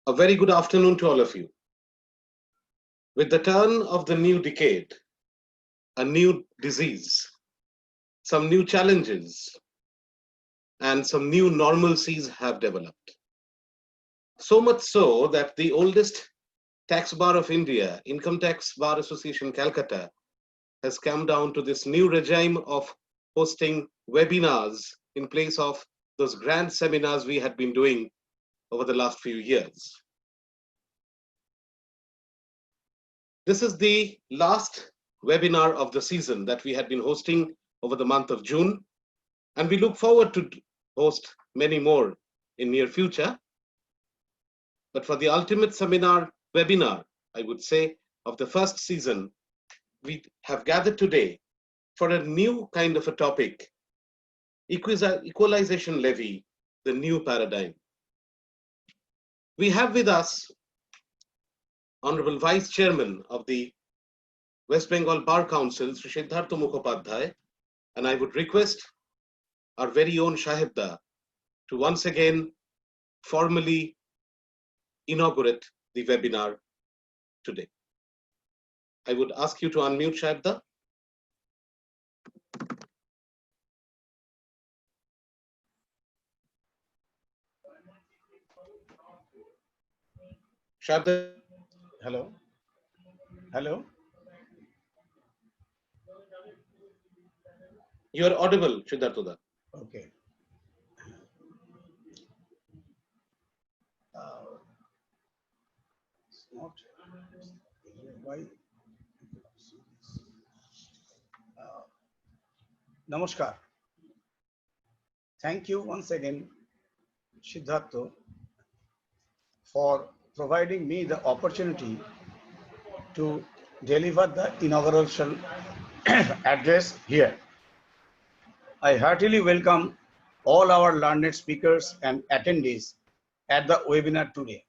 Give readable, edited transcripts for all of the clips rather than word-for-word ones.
A very good afternoon to all of you. With the turn of the new decade, a new disease, some new challenges, and some new normalcies have developed. So much so that the oldest tax bar of India, Income Tax Bar Association Calcutta, has come down to this new regime of hosting webinars in place of those grand seminars we had been doing over the last few years. This is the last webinar of the season that we had been hosting over the month of June, and we look forward to host many more in near future. But for the ultimate seminar webinar, I would say, of the first season, we have gathered today for a new kind of a topic, equalization levy, the new paradigm. We have with us Honorable Vice Chairman of the West Bengal Bar Council, Sri Siddhartha Mukhopadhyay, and I would request our very own Shahibda to once again formally inaugurate the webinar today. I would ask you to unmute, Shahibda. Shahibda. Hello. Hello. You are audible, Siddhartha. Okay. It's not. Why? Namaskar. Thank you once again, Siddhartha, for providing me the opportunity to deliver the inaugural address here. I heartily welcome all our learned speakers and attendees at the webinar today.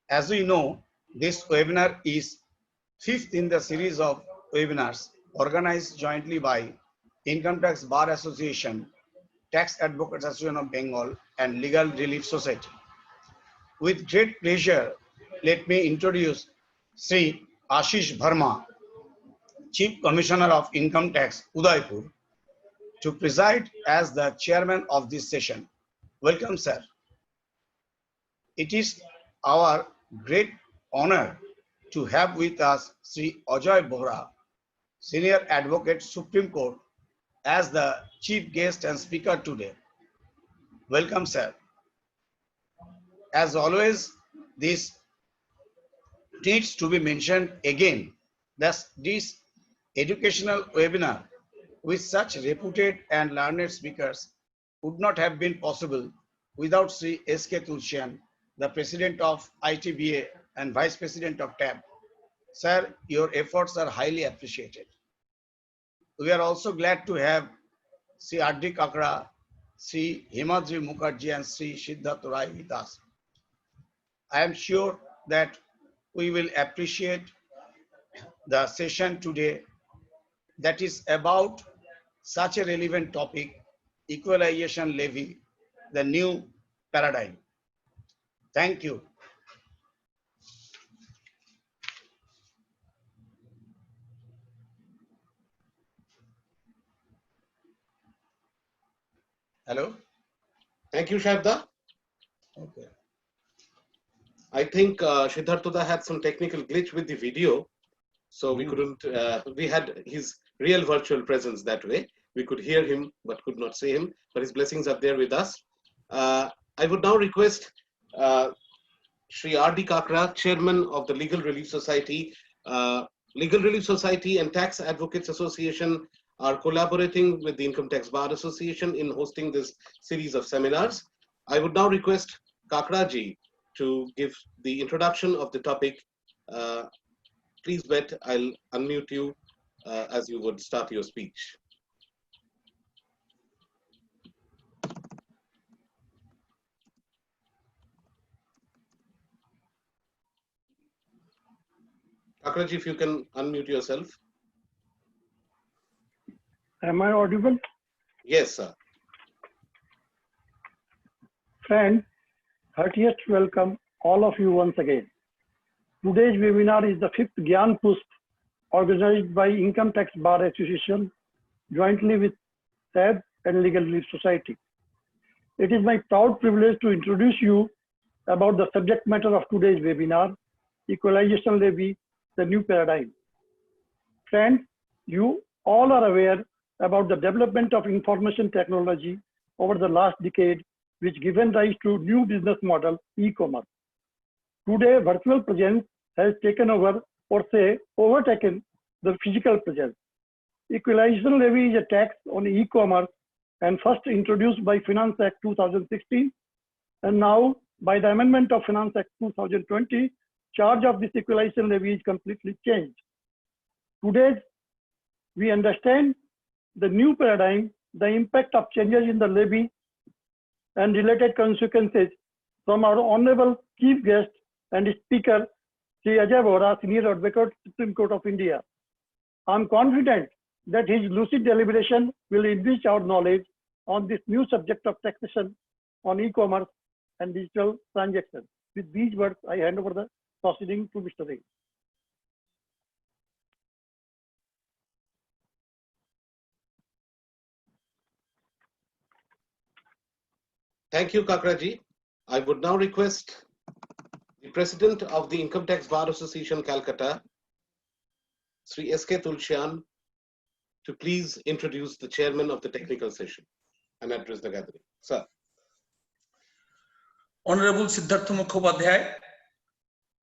As we know, this webinar is fifth in the series of webinars organized jointly by Income Tax Bar Association, Tax Advocates Association of Bengal, and Legal Relief Society. With great pleasure, let me introduce Sri Ashish Bharma, Chief Commissioner of Income Tax, Udaipur, to preside as the chairman of this session. Welcome, sir. It is our great honor to have with us Sri Ajoy Bohra, Senior Advocate, Supreme Court, as the chief guest and speaker today. Welcome, sir. As always, this needs to be mentioned again that this educational webinar with such reputed and learned speakers would not have been possible without Sri S.K. Tulsian, the President of ITBA and Vice President of TAB. Sir, your efforts are highly appreciated. We are also glad to have Sri R.D. Kakra, Sri Himadri Mukherjee and Sri Siddhartha Rai with us. I am sure that we will appreciate the session today that is about such a relevant topic, equalization levy, the new paradigm. Thank you. Hello? Thank you, Shahibda. Okay. I think Siddhartha had some technical glitch with the video, so we couldn't, we had his real virtual presence that way. We could hear him, but could not see him, but his blessings are there with us. I would now request Sri R.D. Kakra, Chairman of the Legal Relief Society. Legal Relief Society and Tax Advocates Association are collaborating with the Income Tax Bar Association in hosting this series of seminars. I would now request Kakraji to give the introduction of the topic. Please bet I'll unmute you as you would start your speech. Kakraji, if you can unmute yourself. Am I audible? Yes, sir. Friends, heartiest welcome all of you once again. Today's webinar is the fifth Gyan Push organized by Income Tax Bar Association jointly with SAB and Legal Relief Society. It is my proud privilege to introduce you about the subject matter of today's webinar, Equalization Levy, the New Paradigm. Friends, you all are aware about the development of information technology over the last decade, which given rise to new business model, e-commerce. Today, virtual presence has taken over, or say, overtaken the physical presence. Equalization levy is a tax on e-commerce and first introduced by Finance Act 2016, and now by the amendment of Finance Act 2020, charge of this equalization levy is completely changed. Today, we understand the new paradigm, the impact of changes in the levy and related consequences from our Honorable Chief Guest and Speaker, Sri Ajay Bora, Senior Advocate, Supreme Court of India. I am confident that his lucid deliberation will enrich our knowledge on this new subject of taxation on e-commerce and digital transactions. With these words, I hand over the proceeding to Mr. Ray. Thank you, Kakraji. I would now request the President of the Income Tax Bar Association, Calcutta, Sri S.K. Tulsian, to please introduce the chairman of the technical session and address the gathering. Sir. Honorable Siddhartha Mukhopadhyay,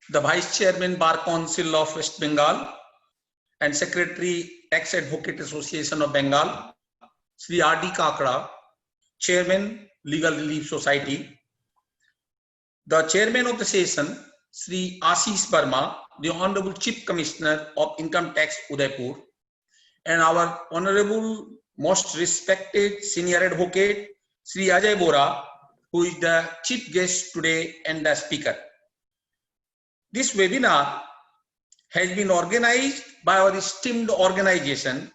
the Vice Chairman Bar Council of West Bengal and Secretary Tax Advocate Association of Bengal, Sri R.D. Kakra, Chairman Legal Relief Society, the Chairman of the session, Sri Ashish Verma, the Honorable Chief Commissioner of Income Tax Udaipur, and our Honorable most respected Senior Advocate, Sri Ajay Bora, who is the Chief Guest today and the Speaker. This webinar has been organized by our esteemed organization,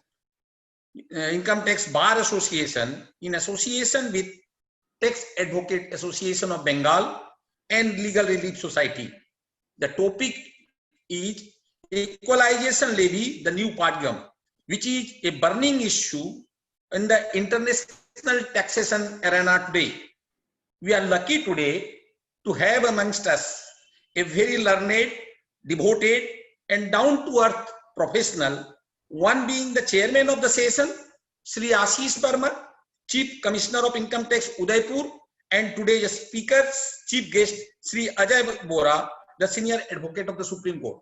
Income Tax Bar Association, in association with Tax Advocate Association of Bengal and Legal Relief Society. The topic is Equalization Levy, the New Paradigm, which is a burning issue in the international taxation arena today. We are lucky today to have amongst us a very learned, devoted, and down-to-earth professional, one being the chairman of the session, Sri Ashish Verma, Chief Commissioner of Income Tax Udaipur, and today's speaker's chief guest, Sri Ajay Bora, the Senior Advocate of the Supreme Court.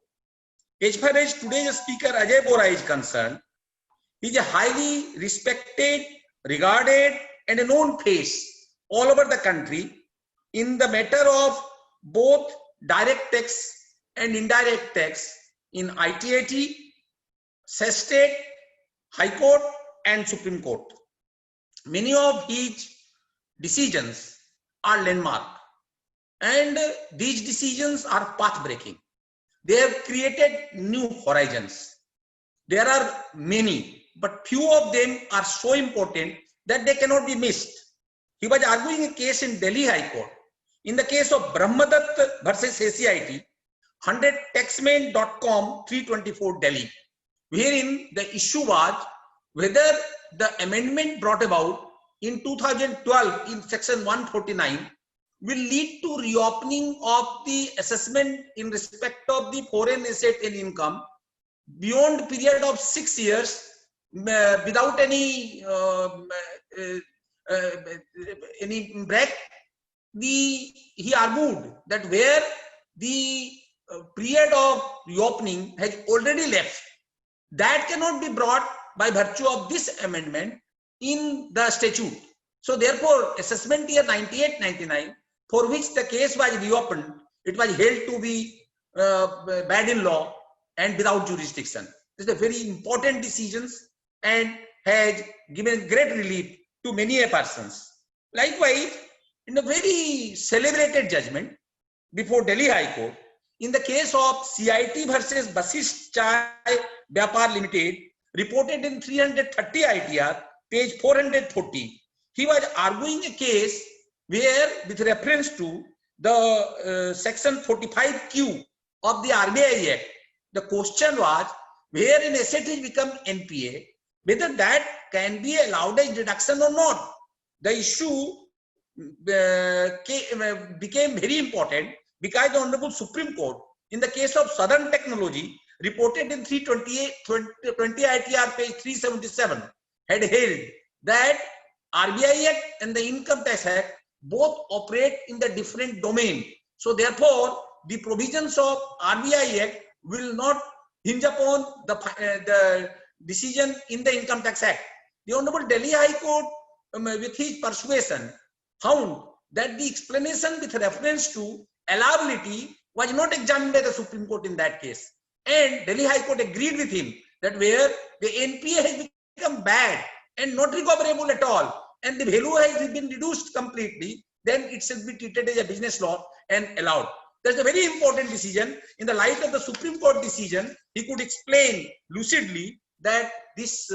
As far as today's speaker Ajay Bora is concerned, he is a highly respected, regarded, and a known face all over the country in the matter of both direct tax and indirect tax in ITAT, State, High Court, and Supreme Court. Many of his decisions are landmark, and these decisions are path-breaking. They have created new horizons. There are many, but few of them are so important that they cannot be missed. He was arguing a case in Delhi High Court. In the case of Brahmadatta versus ACIT, 100taxman.com 324 Delhi, wherein the issue was whether the amendment brought about in 2012 in section 149 will lead to reopening of the assessment in respect of the foreign asset and income beyond period of 6 years without any break. He argued that where the period of reopening has already left, that cannot be brought by virtue of this amendment in the statute. So therefore, assessment year 98-99, for which the case was reopened, it was held to be bad in law and without jurisdiction. This is a very important decision and has given great relief to many persons. Likewise, in a very celebrated judgment before Delhi High Court, in the case of CIT versus Basist Chai Vyapar Limited, reported in 330 ITR, page 440, he was arguing a case where, with reference to the section 45Q of the RBI Act, the question was where an asset has become NPA, whether that can be allowed as deduction or not. The issue became very important because the Honorable Supreme Court, in the case of Southern Technology, reported in 328 20 ITR page 377, had held that RBI Act and the Income Tax Act both operate in the different domain. So therefore, the provisions of RBI Act will not hinge upon the decision in the Income Tax Act. The Honorable Delhi High Court, with his persuasion, found that the explanation with reference to allowability was not examined by the Supreme Court in that case. And Delhi High Court agreed with him that where the NPA has become bad and not recoverable at all, and the value has been reduced completely, then it should be treated as a business loss and allowed. That's a very important decision. In the light of the Supreme Court decision, he could explain lucidly that this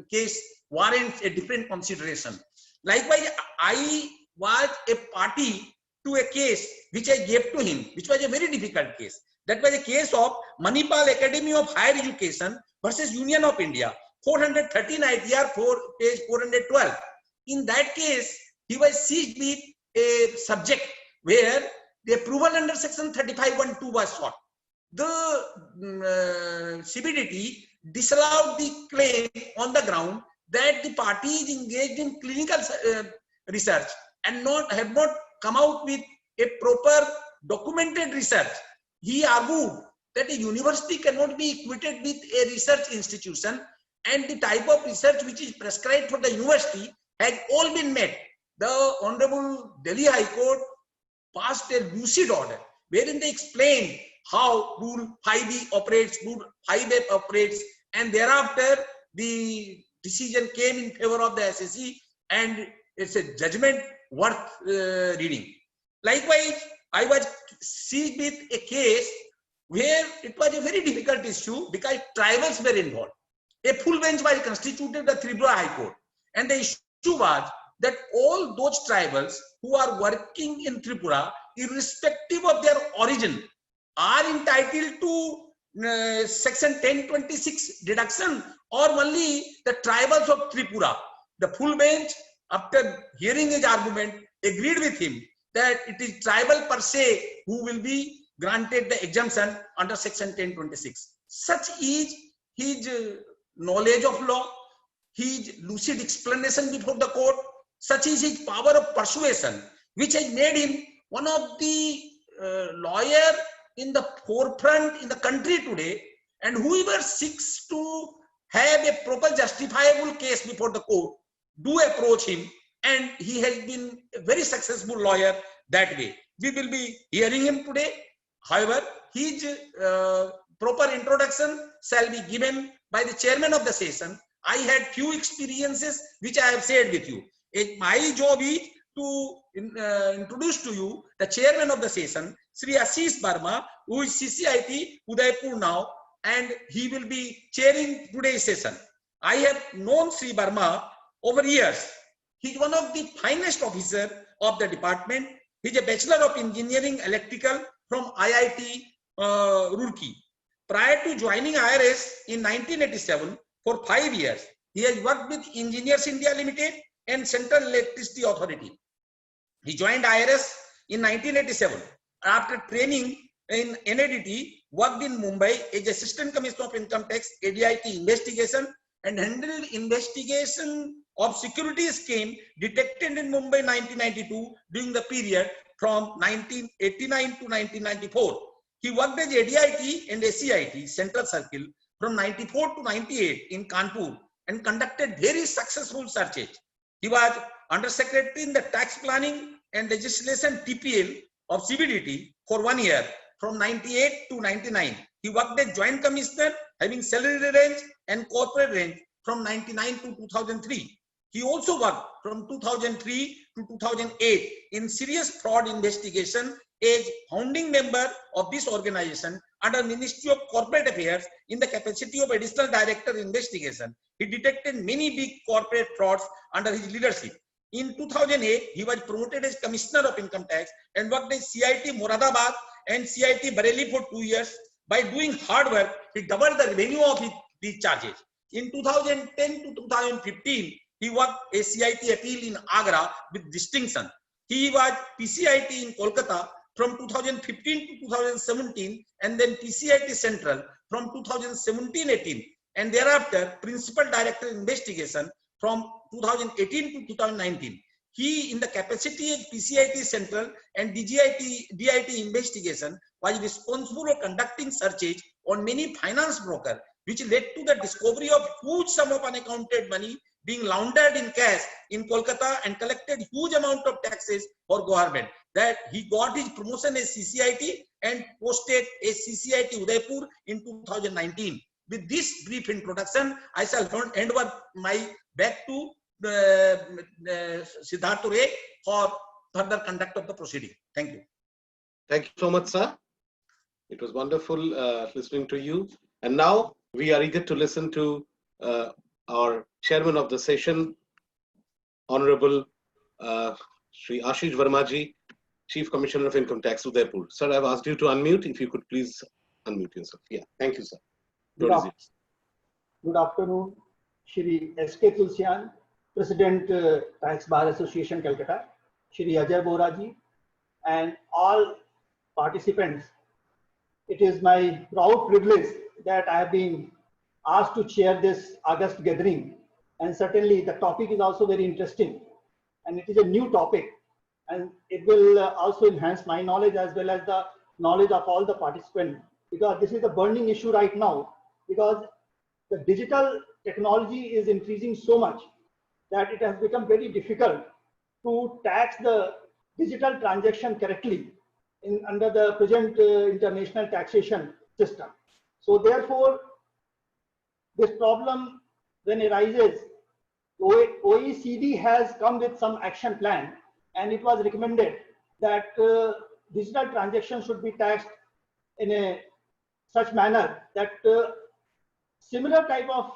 case warrants a different consideration. Likewise, I was a party to a case which I gave to him, which was a very difficult case. That was a case of Manipal Academy of Higher Education versus Union of India, 413 ITR page 412. In that case, he was seized with a subject where the approval under section 35(1)(2) was sought. The CBDT disallowed the claim on the ground that the party is engaged in clinical research and have not come out with a proper documented research. He argued that a university cannot be equated with a research institution, and the type of research which is prescribed for the university has all been met. The Honorable Delhi High Court passed a lucid order wherein they explained how Rule 5B operates, Rule 5A operates, and thereafter the decision came in favor of the SSE, and it's a judgment worth reading. Likewise, I was seized with a case where it was a very difficult issue because tribals were involved. A full bench was constituted at the Tripura High Court, and the issue was that all those tribals who are working in Tripura, irrespective of their origin, are entitled to section 1026 deduction, or only the tribals of Tripura. The full bench, after hearing his argument, agreed with him that it is tribal per se who will be granted the exemption under section 1026. Such is his knowledge of law, his lucid explanation before the court, such is his power of persuasion, which has made him one of the lawyers in the forefront in the country today. And whoever seeks to have a proper justifiable case before the court, do approach him, and he has been a very successful lawyer that way. We will be hearing him today. However, his proper introduction shall be given by the chairman of the session. I had few experiences which I have shared with you. My job is to introduce to you the chairman of the session, Sri Ashish Barma, who is CCIT Udaipur now, and he will be chairing today's session. I have known Sri Barma over years. He is one of the finest officers of the department. He is a Bachelor of Engineering Electrical from IIT Roorkee. Prior to joining IRS in 1987, for 5 years, he has worked with Engineers India Limited and Central Electricity Authority. He joined IRS in 1987. After training in NADT, worked in Mumbai as Assistant Commissioner of Income Tax, ADIT investigation, and handled investigation of security scheme detected in Mumbai 1992 during the period from 1989 to 1994. He worked as ADIT and ACIT Central Circle from 94 to 98 in Kanpur and conducted very successful searches. He was Under Secretary in the Tax Planning and Legislation TPL of CBDT for 1 year from 98 to 99. He worked as Joint Commissioner having salary range and corporate range from 99 to 2003. He also worked from 2003 to 2008 in serious fraud investigation as founding member of this organization under Ministry of Corporate Affairs in the capacity of Additional Director Investigation. He detected many big corporate frauds under his leadership. In 2008, he was promoted as Commissioner of Income Tax and worked at CIT Moradabad and CIT Bareilly for 2 years. By doing hard work, he doubled the revenue of these charges. In 2010 to 2015, he worked a CIT appeal in Agra with distinction. He was PCIT in Kolkata from 2015 to 2017 and then PCIT Central from 2017-18 and thereafter Principal Director Investigation from 2018 to 2019. He, in the capacity of PCIT Central and DIT Investigation, was responsible for conducting searches on many finance brokers, which led to the discovery of huge sum of unaccounted money being laundered in cash in Kolkata and collected huge amount of taxes for government. That he got his promotion as CCIT and posted as CCIT Udaipur in 2019. With this brief introduction, I shall hand over my back to Siddharth Ray for further conduct of the proceeding. Thank you. Thank you so much, sir. It was wonderful listening to you. And now we are eager to listen to our chairman of the session, Honorable Shri Ashish Vermaji, Chief Commissioner of Income Tax, Udaipur. Sir, I've asked you to unmute. If you could please unmute yourself. Yeah, thank you, sir. Good afternoon, Shri S.K. Tulsian, President Tax Bar Association, Calcutta, Shri Ajay Boraji, and all participants. It is my proud privilege that I have been asked to chair this August gathering, and certainly the topic is also very interesting, and it is a new topic, and it will also enhance my knowledge as well as the knowledge of all the participants, because this is a burning issue right now, because the digital technology is increasing so much that it has become very difficult to tax the digital transaction correctly under the present international taxation system. So therefore, this problem, when it arises, OECD has come with some action plan, and it was recommended that digital transactions should be taxed in a such manner that similar type of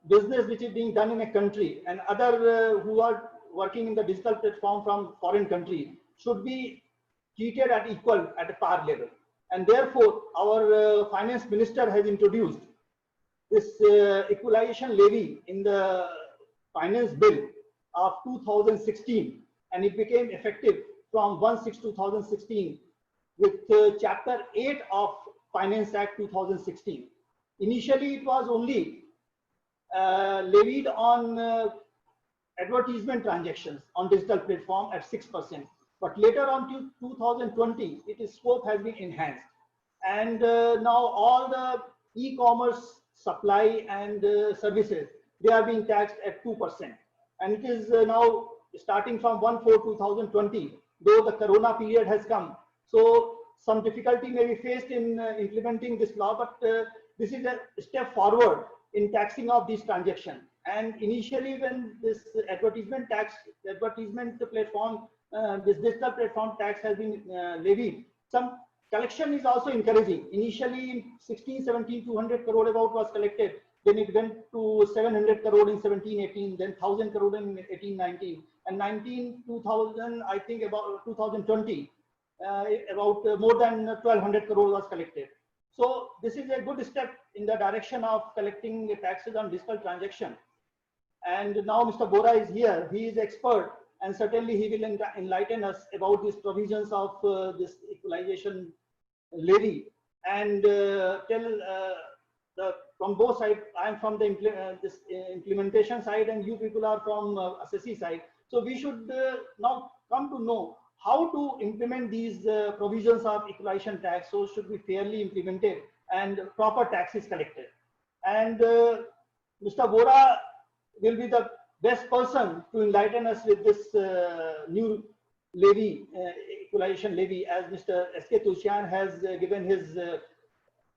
business which is being done in a country and other who are working in the digital platform from foreign country should be treated at equal, at a par level. And therefore, our finance minister has introduced this equalization levy in the finance bill of 2016, and it became effective from 1/6/2016 with chapter 8 of Finance Act 2016. Initially, it was only levied on advertisement transactions on digital platform at 6%. But later on to 2020, its scope has been enhanced. And now all the e-commerce supply and services, they are being taxed at 2%. And it is now starting from 1/4/2020, though the Corona period has come. So some difficulty may be faced in implementing this law, but this is a step forward in taxing of these transactions. And initially, when this advertisement platform, this digital platform tax has been levied, some collection is also encouraging. Initially, in 16-17, 200 crore about was collected. Then it went to 700 crore in 17-18, then 1000 crore in 18-19, and 19-2000, I think about 2020, about more than 1200 crore was collected. So this is a good step in the direction of collecting taxes on digital transaction. And now Mr. Bora is here. He is expert, and certainly he will enlighten us about these provisions of this equalization levy, and tell from both sides. I am from the implementation side, and you people are from assessee side. So we should now come to know how to implement these provisions of equalization tax, so should be fairly implemented and proper tax is collected. And Mr. Bora will be the best person to enlighten us with this new levy, equalization levy, as Mr. S.K. Tulsian has given his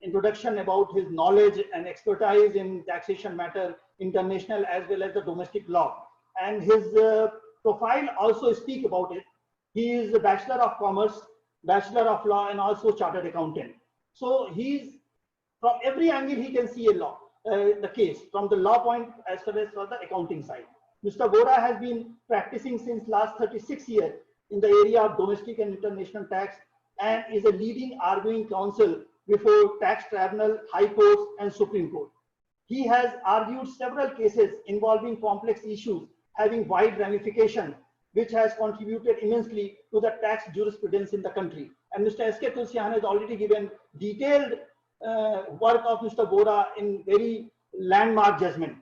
introduction about his knowledge and expertise in taxation matter, international as well as the domestic law. And his profile also speak about it. He is a Bachelor of Commerce, Bachelor of Law, and also Chartered Accountant. So he's, from every angle he can see a law, the case, from the law point as well as from the accounting side. Mr. Vora has been practicing since last 36 years in the area of domestic and international tax and is a leading arguing counsel before tax tribunal, high courts and Supreme Court. He has argued several cases involving complex issues having wide ramifications, which has contributed immensely to the tax jurisprudence in the country. And Mr. S.K. Tulsian has already given detailed work of Mr. Vora in very landmark judgment.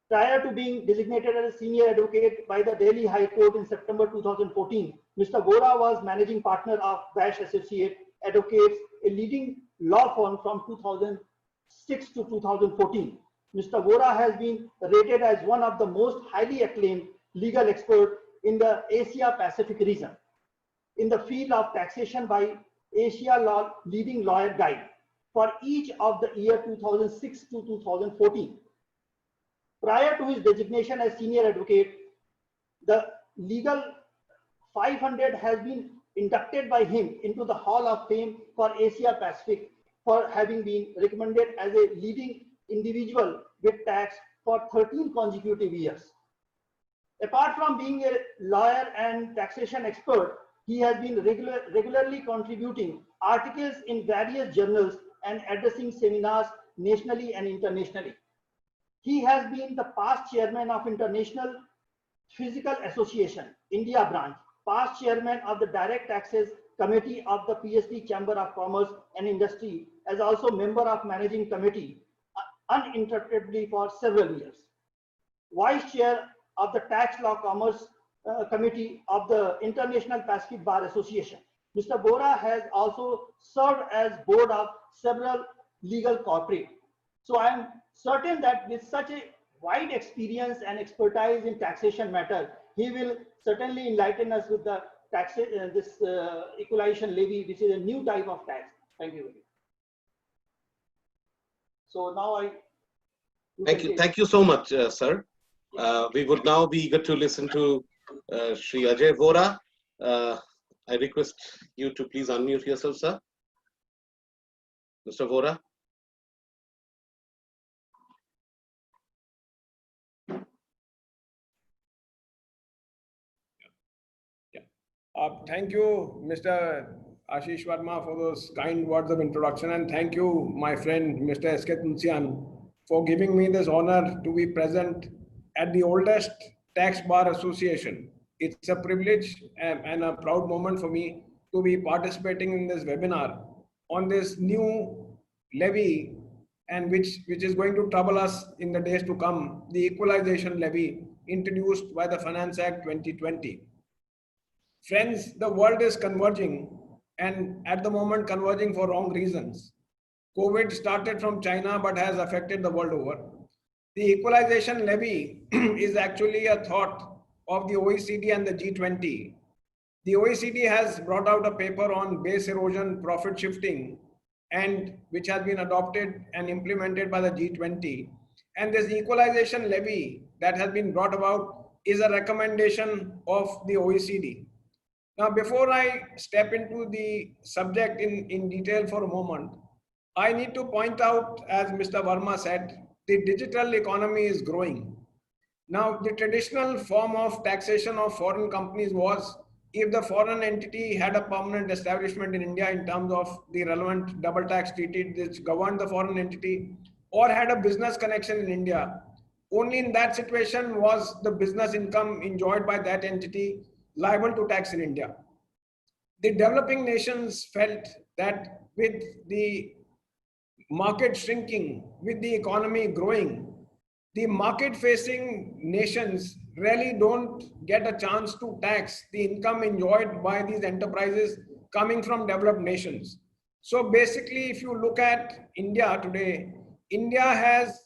Prior to being designated as a senior advocate by the Delhi High Court in September 2014, Mr. Vora was managing partner of Bash Associate Advocates, a leading law firm from 2006 to 2014. Mr. Vora has been rated as one of the most highly acclaimed legal experts in the Asia Pacific region in the field of taxation by Asia Law Leading Lawyer Guide for each of the year 2006 to 2014. Prior to his designation as senior advocate, the Legal 500 has been inducted by him into the Hall of Fame for Asia Pacific for having been recommended as a leading individual with tax for 13 consecutive years. Apart from being a lawyer and taxation expert, he has been regularly contributing articles in various journals and addressing seminars nationally and internationally. He has been the past chairman of International Physical Association, India branch, past chairman of the Direct Taxes Committee of the PST Chamber of Commerce and Industry, as also member of Managing Committee uninterruptedly for several years. Vice chair of the Tax Law Commerce Committee of the International Pacific Bar Association. Mr. Vora has also served as board of several legal corporate. So I am certain that with such a wide experience and expertise in taxation matter, he will certainly enlighten us with the equalization levy, which is a new type of tax. Thank you. So now Thank you so much, sir. We would now be eager to listen to Shri Ajay Vora. I request you to please unmute yourself, sir. Mr. Vora. Thank you, Mr. Ashish Verma, for those kind words of introduction, and thank you, my friend, Mr. S.K. Tulsian, for giving me this honor to be present at the oldest tax bar association. It's a privilege and a proud moment for me to be participating in this webinar on this new levy, and which is going to trouble us in the days to come, the equalization levy introduced by the Finance Act 2020. Friends, the world is converging, and at the moment converging for wrong reasons. COVID started from China but has affected the world over. The equalization levy is actually a thought of the OECD and the G20. The OECD has brought out a paper on base erosion, profit shifting, and which has been adopted and implemented by the G20. And this equalization levy that has been brought about is a recommendation of the OECD. Now, before I step into the subject in detail for a moment, I need to point out, as Mr. Verma said, the digital economy is growing. Now, the traditional form of taxation of foreign companies was if the foreign entity had a permanent establishment in India in terms of the relevant double tax treaty which governed the foreign entity, or had a business connection in India. Only in that situation was the business income enjoyed by that entity liable to tax in India. The developing nations felt that with the market shrinking, with the economy growing, the market-facing nations really don't get a chance to tax the income enjoyed by these enterprises coming from developed nations. So basically, if you look at India today, India has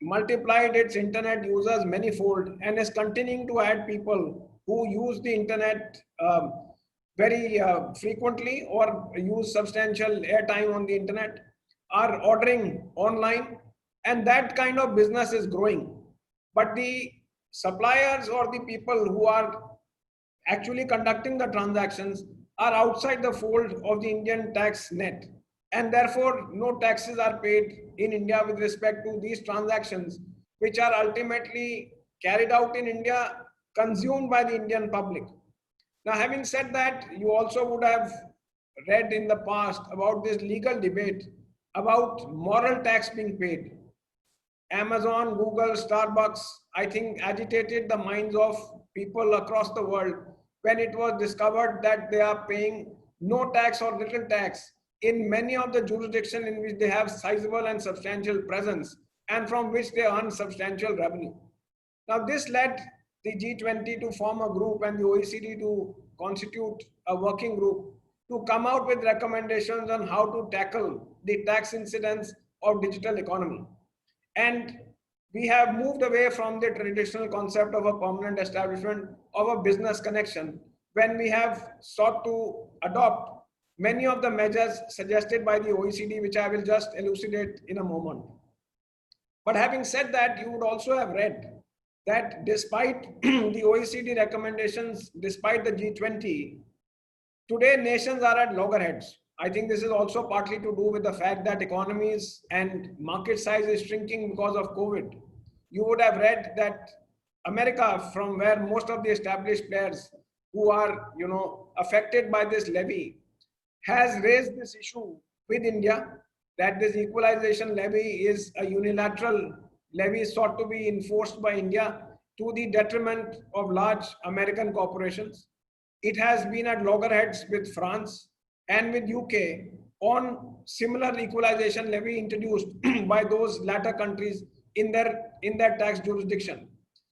multiplied its internet users manyfold and is continuing to add people who use the internet very frequently or use substantial airtime on the internet, are ordering online, and that kind of business is growing. But the suppliers or the people who are actually conducting the transactions are outside the fold of the Indian tax net, and therefore no taxes are paid in India with respect to these transactions, which are ultimately carried out in India consumed by the Indian public. Now, having said that, you also would have read in the past about this legal debate about moral tax being paid. Amazon, Google, Starbucks, I think agitated the minds of people across the world when it was discovered that they are paying no tax or little tax in many of the jurisdictions in which they have sizable and substantial presence and from which they earn substantial revenue. Now, this led the G20 to form a group and the OECD to constitute a working group to come out with recommendations on how to tackle the tax incidence of digital economy. And we have moved away from the traditional concept of a permanent establishment of a business connection when we have sought to adopt many of the measures suggested by the OECD, which I will just elucidate in a moment. But having said that, you would also have read that despite the OECD recommendations, despite the G20, today nations are at loggerheads. I think this is also partly to do with the fact that economies and market size is shrinking because of COVID. You would have read that America, from where most of the established players who are, affected by this levy, has raised this issue with India, that this equalization levy is a unilateral levy sought to be enforced by India to the detriment of large American corporations. It has been at loggerheads with France and with UK on similar equalization levy introduced by those latter countries in their tax jurisdiction.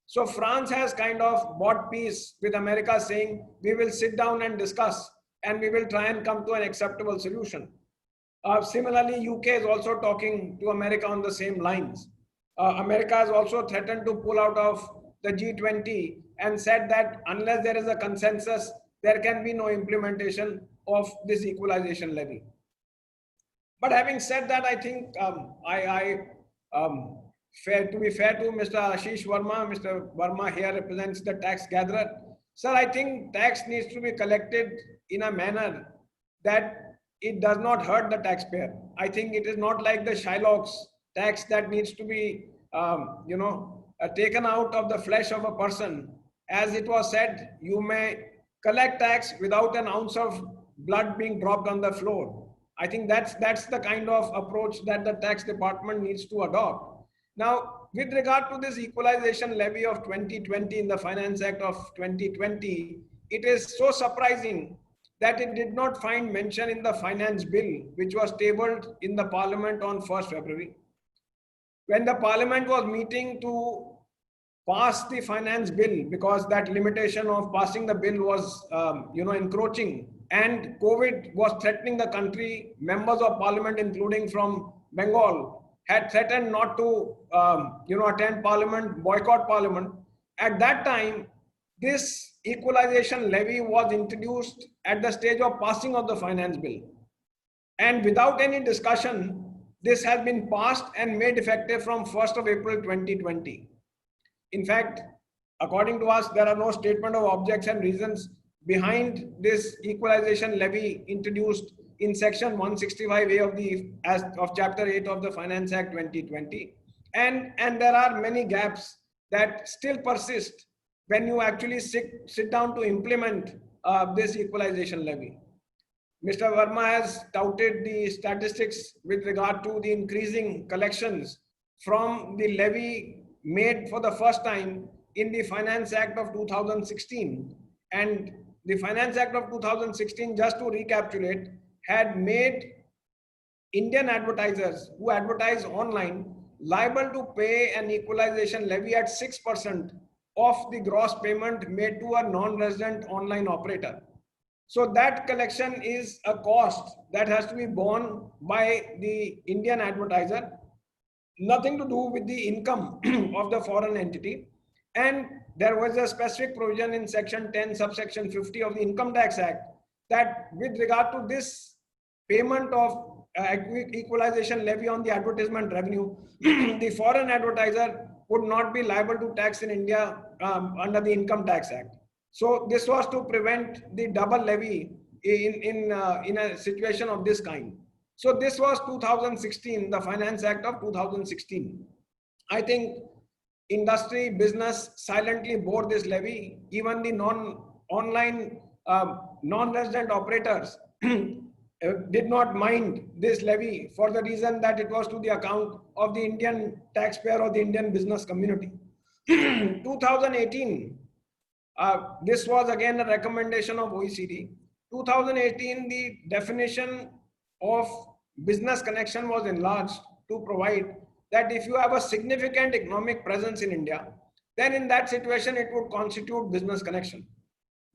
So France has kind of bought peace with America, saying we will sit down and discuss and we will try and come to an acceptable solution. Similarly, UK is also talking to America on the same lines. America has also threatened to pull out of the G20 and said that unless there is a consensus, there can be no implementation of this equalization levy. But having said that, I think to be fair to Mr. Ashish Verma, Mr. Verma here represents the tax gatherer. Sir, I think tax needs to be collected in a manner that it does not hurt the taxpayer. I think it is not like the Shylock's tax that needs to be, taken out of the flesh of a person. As it was said, you may collect tax without an ounce of blood being dropped on the floor. I think that's the kind of approach that the tax department needs to adopt. Now, with regard to this equalization levy of 2020 in the Finance Act of 2020, it is so surprising that it did not find mention in the finance bill, which was tabled in the Parliament on 1st February. When the Parliament was meeting to pass the finance bill, because that limitation of passing the bill was, encroaching, and COVID was threatening the country, members of Parliament, including from Bengal, had threatened not to, attend Parliament, boycott Parliament. At that time, this equalization levy was introduced at the stage of passing of the finance bill. And without any discussion, this has been passed and made effective from 1st of April 2020. In fact, according to us, there are no statement of objects and reasons behind this equalization levy introduced in section 165A of chapter 8 of the Finance Act 2020. And there are many gaps that still persist when you actually sit down to implement this equalization levy. Mr. Verma has touted the statistics with regard to the increasing collections from the levy made for the first time in the Finance Act of 2016. And the Finance Act of 2016, just to recapitulate, had made Indian advertisers who advertise online liable to pay an equalization levy at 6% of the gross payment made to a non-resident online operator. So that collection is a cost that has to be borne by the Indian advertiser, nothing to do with the income of the foreign entity. And there was a specific provision in section 10, subsection 50 of the Income Tax Act that with regard to this payment of equalization levy on the advertisement revenue, the foreign advertiser would not be liable to tax in India under the Income Tax Act. So this was to prevent the double levy in a situation of this kind. So this was 2016, the Finance Act of 2016. I think industry, business silently bore this levy. Even the non-online, non-resident operators did not mind this levy for the reason that it was to the account of the Indian taxpayer or the Indian business community. 2018, this was again a recommendation of OECD. 2018, the definition of business connection was enlarged to provide that if you have a significant economic presence in India, then in that situation, it would constitute business connection.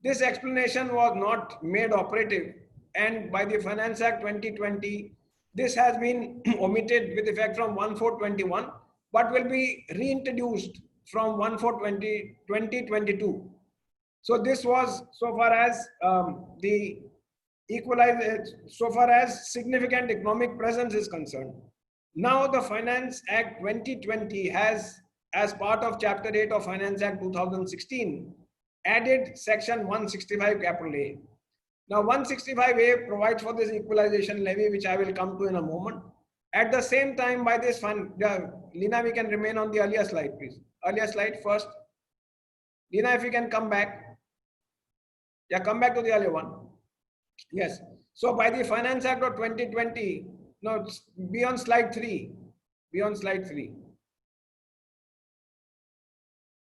This explanation was not made operative, and by the Finance Act 2020, this has been omitted with effect from 1/4/21, but will be reintroduced from 1/4/2022. So this was so far as the so far as significant economic presence is concerned. Now the Finance Act 2020 has, as part of Chapter 8 of Finance Act 2016, added Section 165 capital A. Now 165A provides for this equalization levy, which I will come to in a moment. At the same time, by this fund, Lina, we can remain on the earlier slide, please. Earlier slide first. Lina, if you can come back. Yeah, come back to the earlier one. Yes. So by the Finance Act of 2020, no, be on slide 3. Be on slide 3.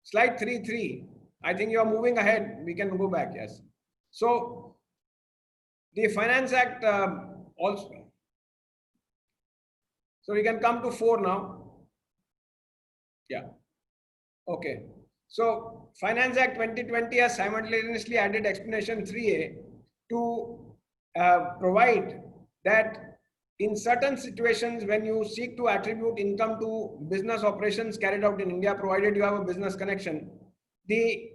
Slide 3. I think you are moving ahead. We can go back. Yes. So the Finance Act also. So we can come to 4 now. Yeah. Okay. So Finance Act 2020 has simultaneously added explanation 3A to provide that in certain situations, when you seek to attribute income to business operations carried out in India, provided you have a business connection, the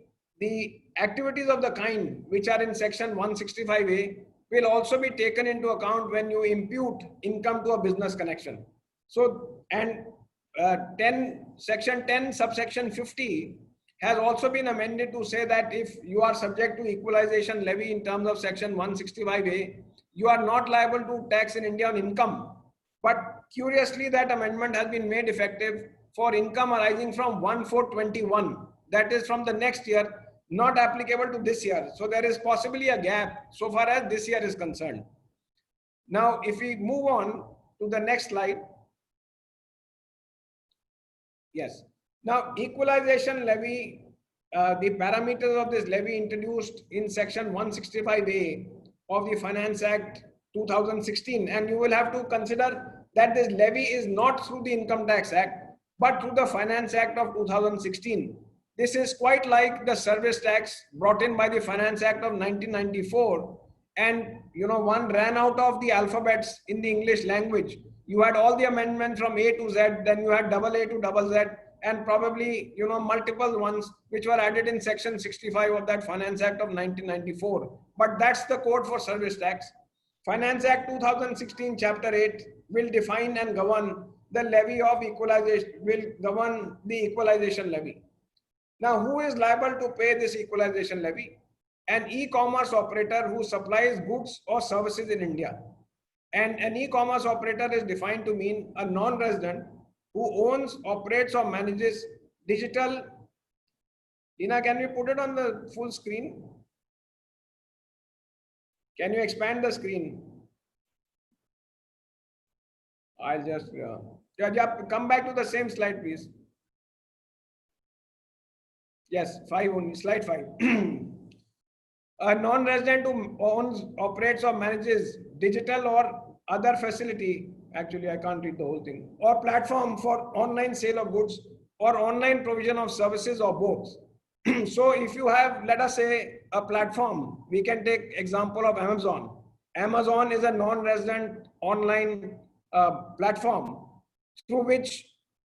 activities of the kind which are in Section 165A will also be taken into account when you impute income to a business connection. So, and Section 10, subsection 50 has also been amended to say that if you are subject to equalization levy in terms of Section 165A, you are not liable to tax in India on income. But curiously, that amendment has been made effective for income arising from 1/4/21, that is from the next year, not applicable to this year. So there is possibly a gap so far as this year is concerned. Now, if we move on to the next slide. Yes. Now, equalization levy, the parameters of this levy introduced in Section 165A of the Finance Act 2016, and you will have to consider that this levy is not through the Income Tax Act, but through the Finance Act of 2016. This is quite like the service tax brought in by the Finance Act of 1994, and one ran out of the alphabets in the English language. You had all the amendments from A to Z, then you had AA to ZZ, and probably multiple ones which were added in Section 65 of that Finance Act of 1994. But that's the code for service tax. Finance Act 2016 Chapter 8 will define and govern the levy of equalization, will govern the equalization levy. Now, who is liable to pay this equalization levy? An e-commerce operator who supplies goods or services in India. And an e-commerce operator is defined to mean a non-resident who owns, operates or manages digital. Lina, can we put it on the full screen? Can you expand the screen? I'll just, come back to the same slide, please. Yes, 5 only, slide 5. A non-resident who owns, operates or manages digital or other facility, actually I can't read the whole thing, or platform for online sale of goods or online provision of services or both. So if you have, let us say, a platform, we can take example of Amazon. Amazon is a non-resident online platform through which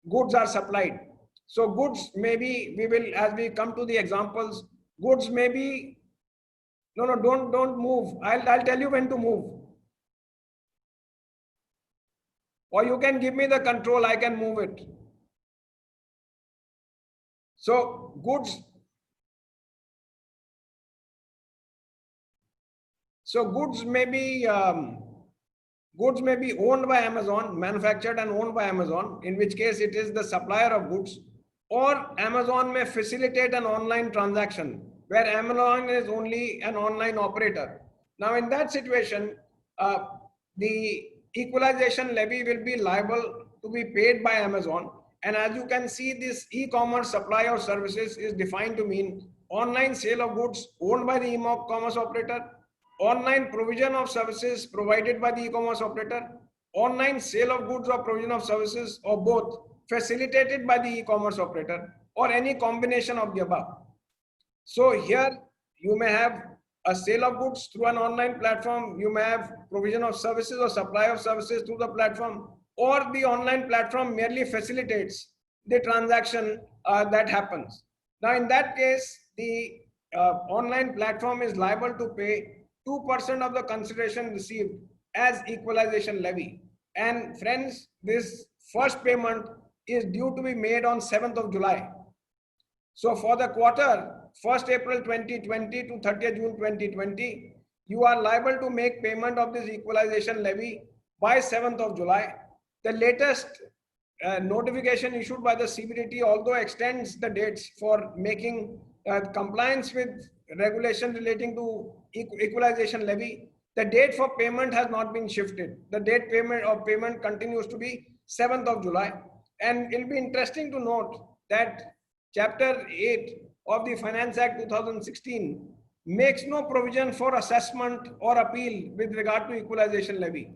goods are supplied. So goods maybe, we will, as we come to the examples, goods may be, no, don't move. I'll tell you when to move. Or you can give me the control, I can move it. So goods may be owned by Amazon, manufactured and owned by Amazon, in which case it is the supplier of goods. or Amazon may facilitate an online transaction where Amazon is only an online operator. Now, in that situation, the equalization levy will be liable to be paid by Amazon. And as you can see, this e-commerce supply of services is defined to mean online sale of goods owned by the e-commerce operator, online provision of services provided by the e-commerce operator, online sale of goods or provision of services, or both facilitated by the e-commerce operator, or any combination of the above. So here you may have a sale of goods through an online platform, you may have provision of services or supply of services through the platform, or the online platform merely facilitates the transaction that happens. Now in that case, the online platform is liable to pay 2% of the consideration received as equalization levy. And friends, this first payment is due to be made on 7th of July. So for the quarter, 1st April 2020 to 30th June 2020, you are liable to make payment of this equalization levy by 7th of July. The latest notification issued by the CBDT although extends the dates for making compliance with regulation relating to equalization levy, the date for payment has not been shifted. The date payment continues to be 7th of July. And it'll be interesting to note that Chapter 8 of the Finance Act 2016 makes no provision for assessment or appeal with regard to equalization levy.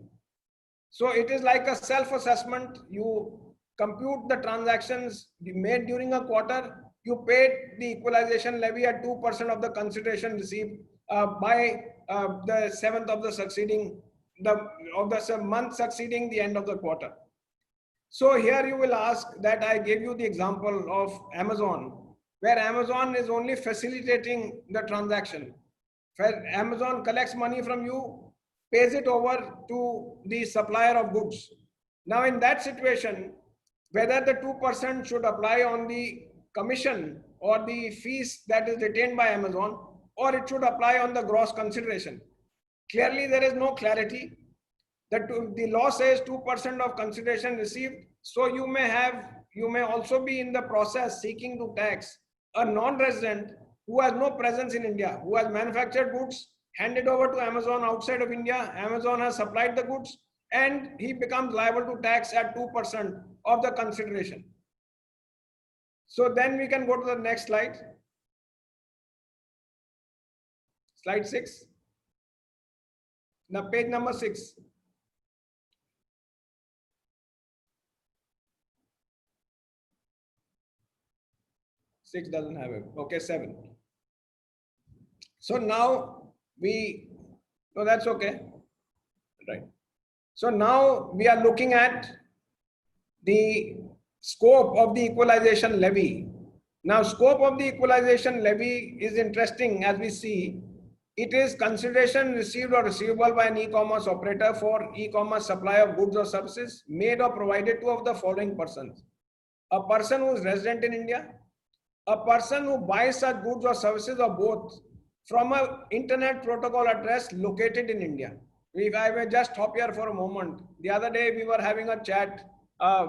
So it is like a self-assessment. You compute the transactions made during a quarter, you paid the equalization levy at 2% of the consideration received by the 7th of the succeeding, month succeeding the end of the quarter. So here you will ask that I gave you the example of Amazon, where Amazon is only facilitating the transaction. Where Amazon collects money from you, pays it over to the supplier of goods. Now in that situation, whether the 2% should apply on the commission or the fees that is retained by Amazon, or it should apply on the gross consideration. Clearly there is no clarity. The law says 2% of consideration received. So you may also be in the process seeking to tax a non-resident who has no presence in India, who has manufactured goods, handed over to Amazon outside of India. Amazon has supplied the goods and he becomes liable to tax at 2% of the consideration. So then we can go to the next slide. Slide 6. Now page number 6. Six doesn't have it. Okay, 7. So now no, that's okay. Right. So now we are looking at the scope of the equalization levy. Now, scope of the equalization levy is interesting as we see. It is consideration received or receivable by an e-commerce operator for e-commerce supply of goods or services made or provided to of the following persons: a person who is resident in India, a person who buys such goods or services or both from an internet protocol address located in India. If I may just hop here for a moment. The other day we were having a chat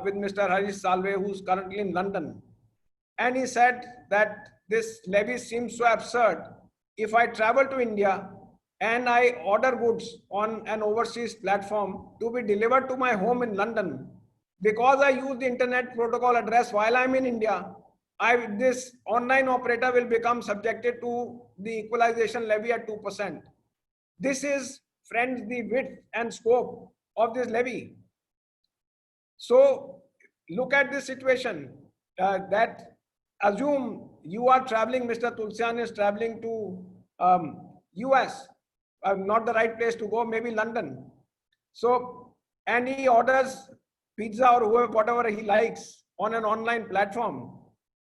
with Mr. Harish Salve, who's currently in London. And he said that this levy seems so absurd. If I travel to India and I order goods on an overseas platform to be delivered to my home in London, because I use the internet protocol address while I'm in India, this online operator will become subjected to the equalization levy at 2%. This is, friends, the width and scope of this levy. So look at this situation that assume you are traveling, Mr. Tulsian is traveling to US, not the right place to go, maybe London. So, and he orders pizza or whatever he likes on an online platform.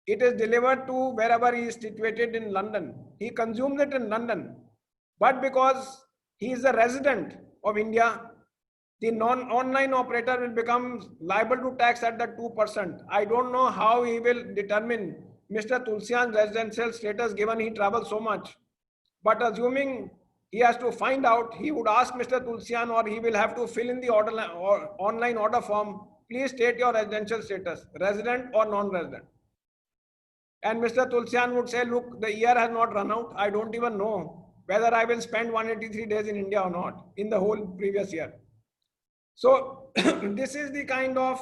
It is delivered to wherever he is situated in London. He consumes it in London. But because he is a resident of India, the non-online operator will become liable to tax at the 2%. I don't know how he will determine Mr. Tulsian's residential status given he travels so much. But assuming he has to find out, he would ask Mr. Tulsian, or he will have to fill in the online order form. Please state your residential status, resident or non-resident. And Mr. Tulsian would say, look, the year has not run out. I don't even know whether I will spend 183 days in India or not in the whole previous year. So this is the kind of,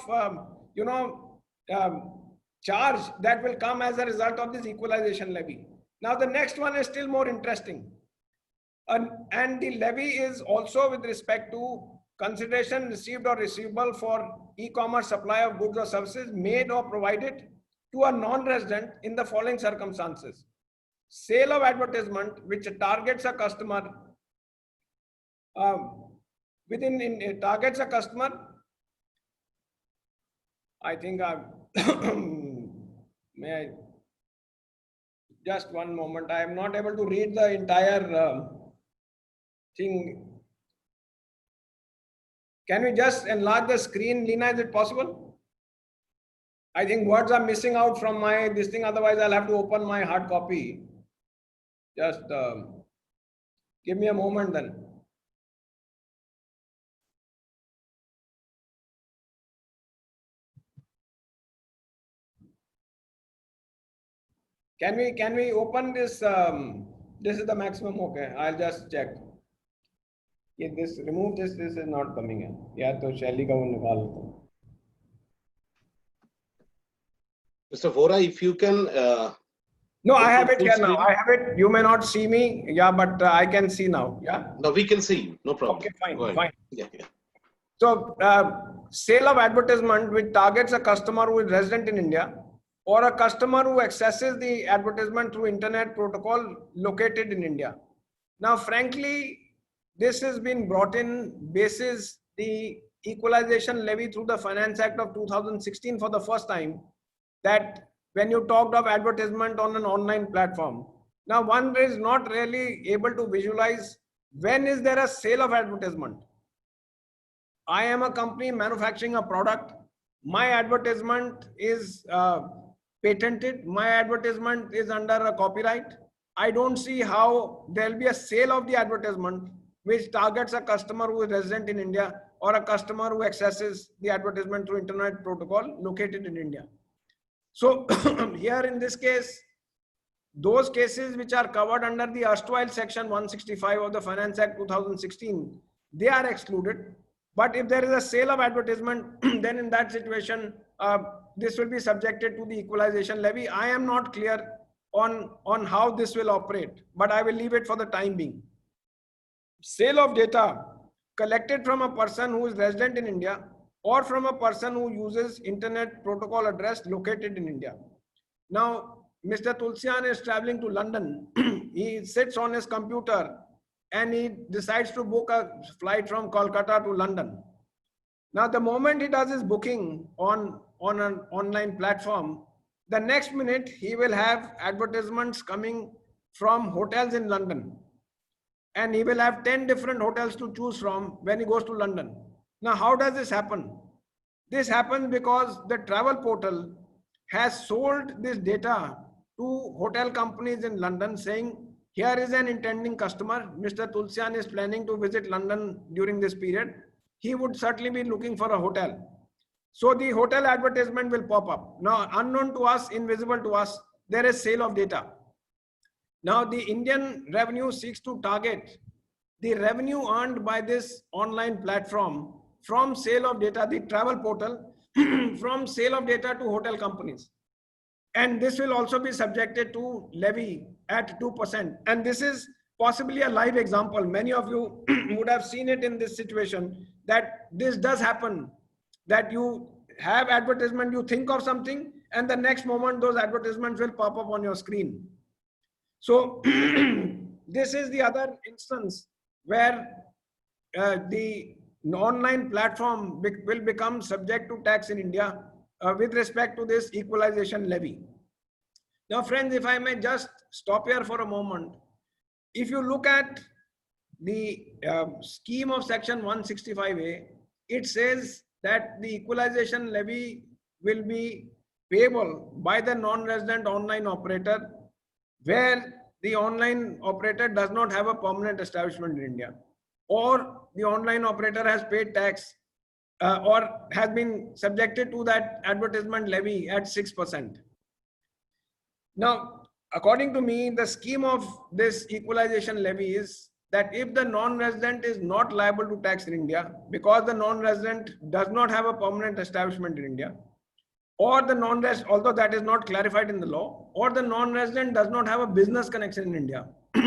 charge that will come as a result of this equalization levy. Now, the next one is still more interesting. And the levy is also with respect to consideration received or receivable for e-commerce supply of goods or services made or provided to a non-resident in the following circumstances. Sale of advertisement which targets a customer targets a customer. I think may I just one moment. I am not able to read the entire thing. Can we just enlarge the screen, Lina? Is it possible? I think words are missing out from my this thing. Otherwise, I'll have to open my hard copy. Just give me a moment then. Can we open this? This is the maximum. Okay, I'll just check. Yeah, this remove this. This is not coming in. Yeah, so Shelly ka wo nikal do. Mr. Vora, if you can. No, I have it full here screen. now. I have it. You may not see me. Yeah, but I can see now. Yeah. No, we can see you. No problem. Okay, fine, Go ahead. fine. Yeah. So, sale of advertisement which targets a customer who is resident in India or a customer who accesses the advertisement through internet protocol located in India. Now, frankly, this has been brought in basis the equalization levy through the Finance Act of 2016 for the first time, that when you talked of advertisement on an online platform. Now, one is not really able to visualize when is there a sale of advertisement. I am a company manufacturing a product. My advertisement is patented. My advertisement is under a copyright. I don't see how there'll be a sale of the advertisement which targets a customer who is resident in India or a customer who accesses the advertisement through internet protocol located in India. So here in this case, those cases which are covered under the erstwhile section 165 of the Finance Act 2016, they are excluded. But if there is a sale of advertisement, then in that situation, this will be subjected to the equalization levy. I am not clear on how this will operate, but I will leave it for the time being. Sale of data collected from a person who is resident in India or from a person who uses internet protocol address located in India. Now, Mr. Tulsian is traveling to London. He sits on his computer and he decides to book a flight from Kolkata to London. Now, the moment he does his booking on an online platform, the next minute he will have advertisements coming from hotels in London. And he will have 10 different hotels to choose from when he goes to London. Now, how does this happen? This happens because the travel portal has sold this data to hotel companies in London saying, here is an intending customer. Mr. Tulsian is planning to visit London during this period. He would certainly be looking for a hotel. So the hotel advertisement will pop up. Now, unknown to us, invisible to us, there is sale of data. Now, the Indian revenue seeks to target the revenue earned by this online platform from sale of data, the travel portal, from sale of data to hotel companies. And this will also be subjected to levy at 2%. And this is possibly a live example. Many of you would have seen it in this situation, that this does happen, that you have advertisement, you think of something, and the next moment those advertisements will pop up on your screen. So this is the other instance where the online platform will become subject to tax in India with respect to this equalization levy. Now, friends, if I may just stop here for a moment. If you look at the scheme of section 165A, it says that the equalization levy will be payable by the non-resident online operator where the online operator does not have a permanent establishment in India, or the online operator has paid tax or has been subjected to that advertisement levy at 6%. Now, according to me, the scheme of this equalization levy is that if the non-resident is not liable to tax in India because the non-resident does not have a permanent establishment in India, or the non-resident, although that is not clarified in the law, or the non-resident does not have a business connection in India,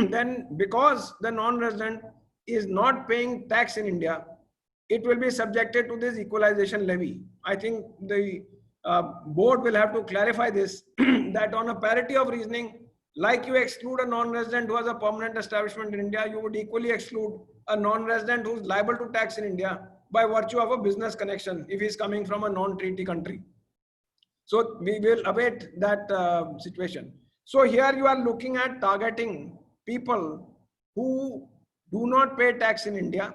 then because the non-resident is not paying tax in India, it will be subjected to this equalization levy. I think the board will have to clarify this, that on a parity of reasoning, like you exclude a non-resident who has a permanent establishment in India, you would equally exclude a non-resident who is liable to tax in India by virtue of a business connection if he is coming from a non-treaty country. So we will await that situation. So here you are looking at targeting people who do not pay tax in India,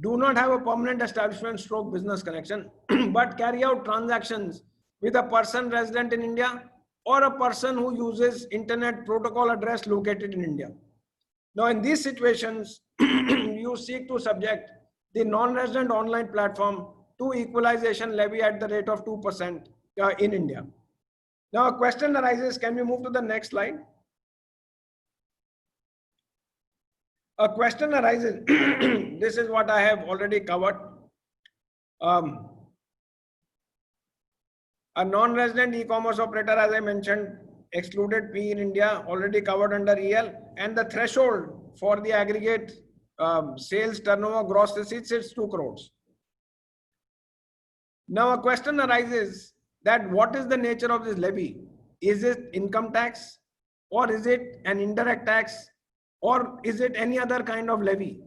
do not have a permanent establishment stroke business connection, but carry out transactions with a person resident in India or a person who uses internet protocol address located in India. Now in these situations, you seek to subject the non-resident online platform to equalization levy at the rate of 2% in India. Now a question arises, can we move to the next slide? A question arises, this is what I have already covered. A non-resident e-commerce operator, as I mentioned, excluded P in India, already covered under EL, and the threshold for the aggregate sales turnover gross receipts is 2 crores. Now a question arises that what is the nature of this levy? Is it income tax, or is it an indirect tax, or is it any other kind of levy?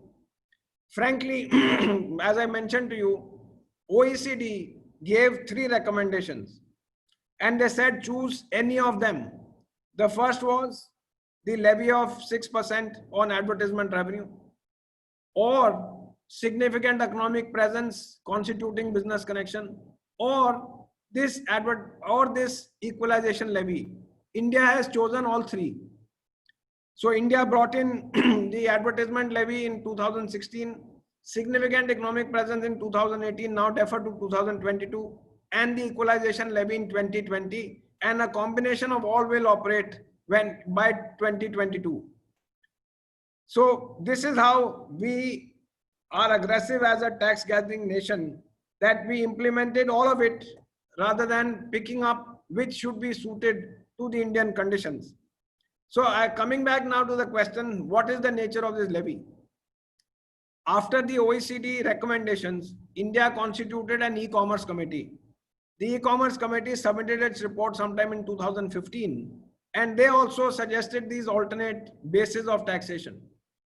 Frankly, as I mentioned to you, OECD gave 3 recommendations and they said choose any of them. The first was the levy of 6% on advertisement revenue, or significant economic presence constituting business connection, or this equalization levy. India has chosen all 3. So India brought in the advertisement levy in 2016, significant economic presence in 2018, now deferred to 2022, and the equalization levy in 2020, and a combination of all will operate by 2022. So this is how we are aggressive as a tax gathering nation, that we implemented all of it rather than picking up which should be suited to the Indian conditions. So coming back now to the question, what is the nature of this levy? After the OECD recommendations, India constituted an e-commerce committee. The e-commerce committee submitted its report sometime in 2015, and they also suggested these alternate bases of taxation.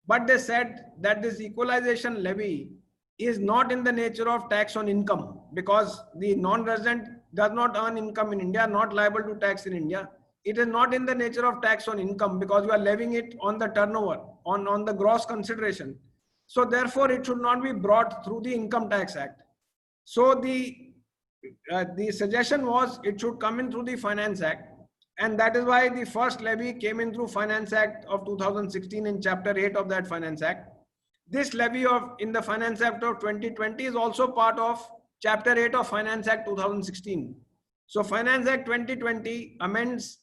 But they said that this equalization levy is not in the nature of tax on income, because the non-resident does not earn income in India, not liable to tax in India. It is not in the nature of tax on income because you are levying it on the turnover, on the gross consideration. So therefore, it should not be brought through the Income Tax Act. So the suggestion was it should come in through the Finance Act. And that is why the first levy came in through Finance Act of 2016 in Chapter 8 of that Finance Act. This levy in the Finance Act of 2020 is also part of Chapter 8 of Finance Act 2016. So Finance Act 2020 amends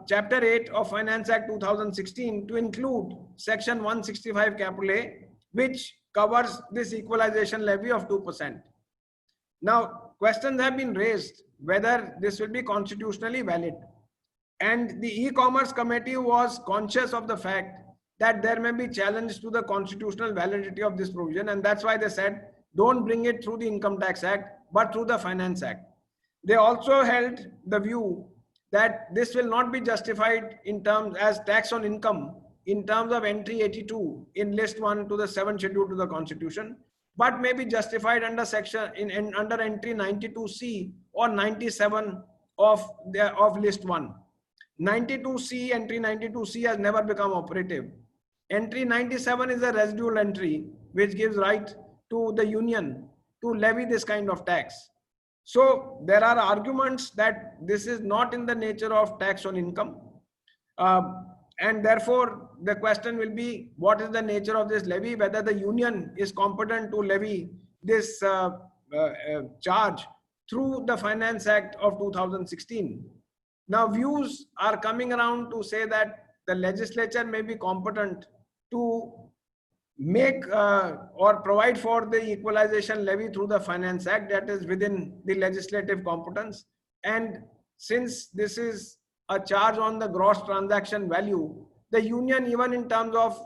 Chapter 8 of Finance Act 2016 to include Section 165 A, which covers this equalization levy of 2%. Now, questions have been raised whether this will be constitutionally valid. And the e-commerce committee was conscious of the fact that there may be challenge to the constitutional validity of this provision, and that's why they said, don't bring it through the Income Tax Act, but through the Finance Act. They also held the view that this will not be justified in terms as tax on income in terms of entry 82 in list 1 to the 7th schedule to the Constitution, but may be justified under under entry 92C or 97 of list 1. 92C, entry 92C has never become operative. Entry 97 is a residual entry which gives right to the union to levy this kind of tax. So there are arguments that this is not in the nature of tax on income. And therefore, the question will be, what is the nature of this levy? Whether the union is competent to levy this charge through the Finance Act of 2016. Now views are coming around to say that the legislature may be competent to make or provide for the equalization levy through the Finance Act, that is within the legislative competence. And since this is a charge on the gross transaction value, the union, even in terms of,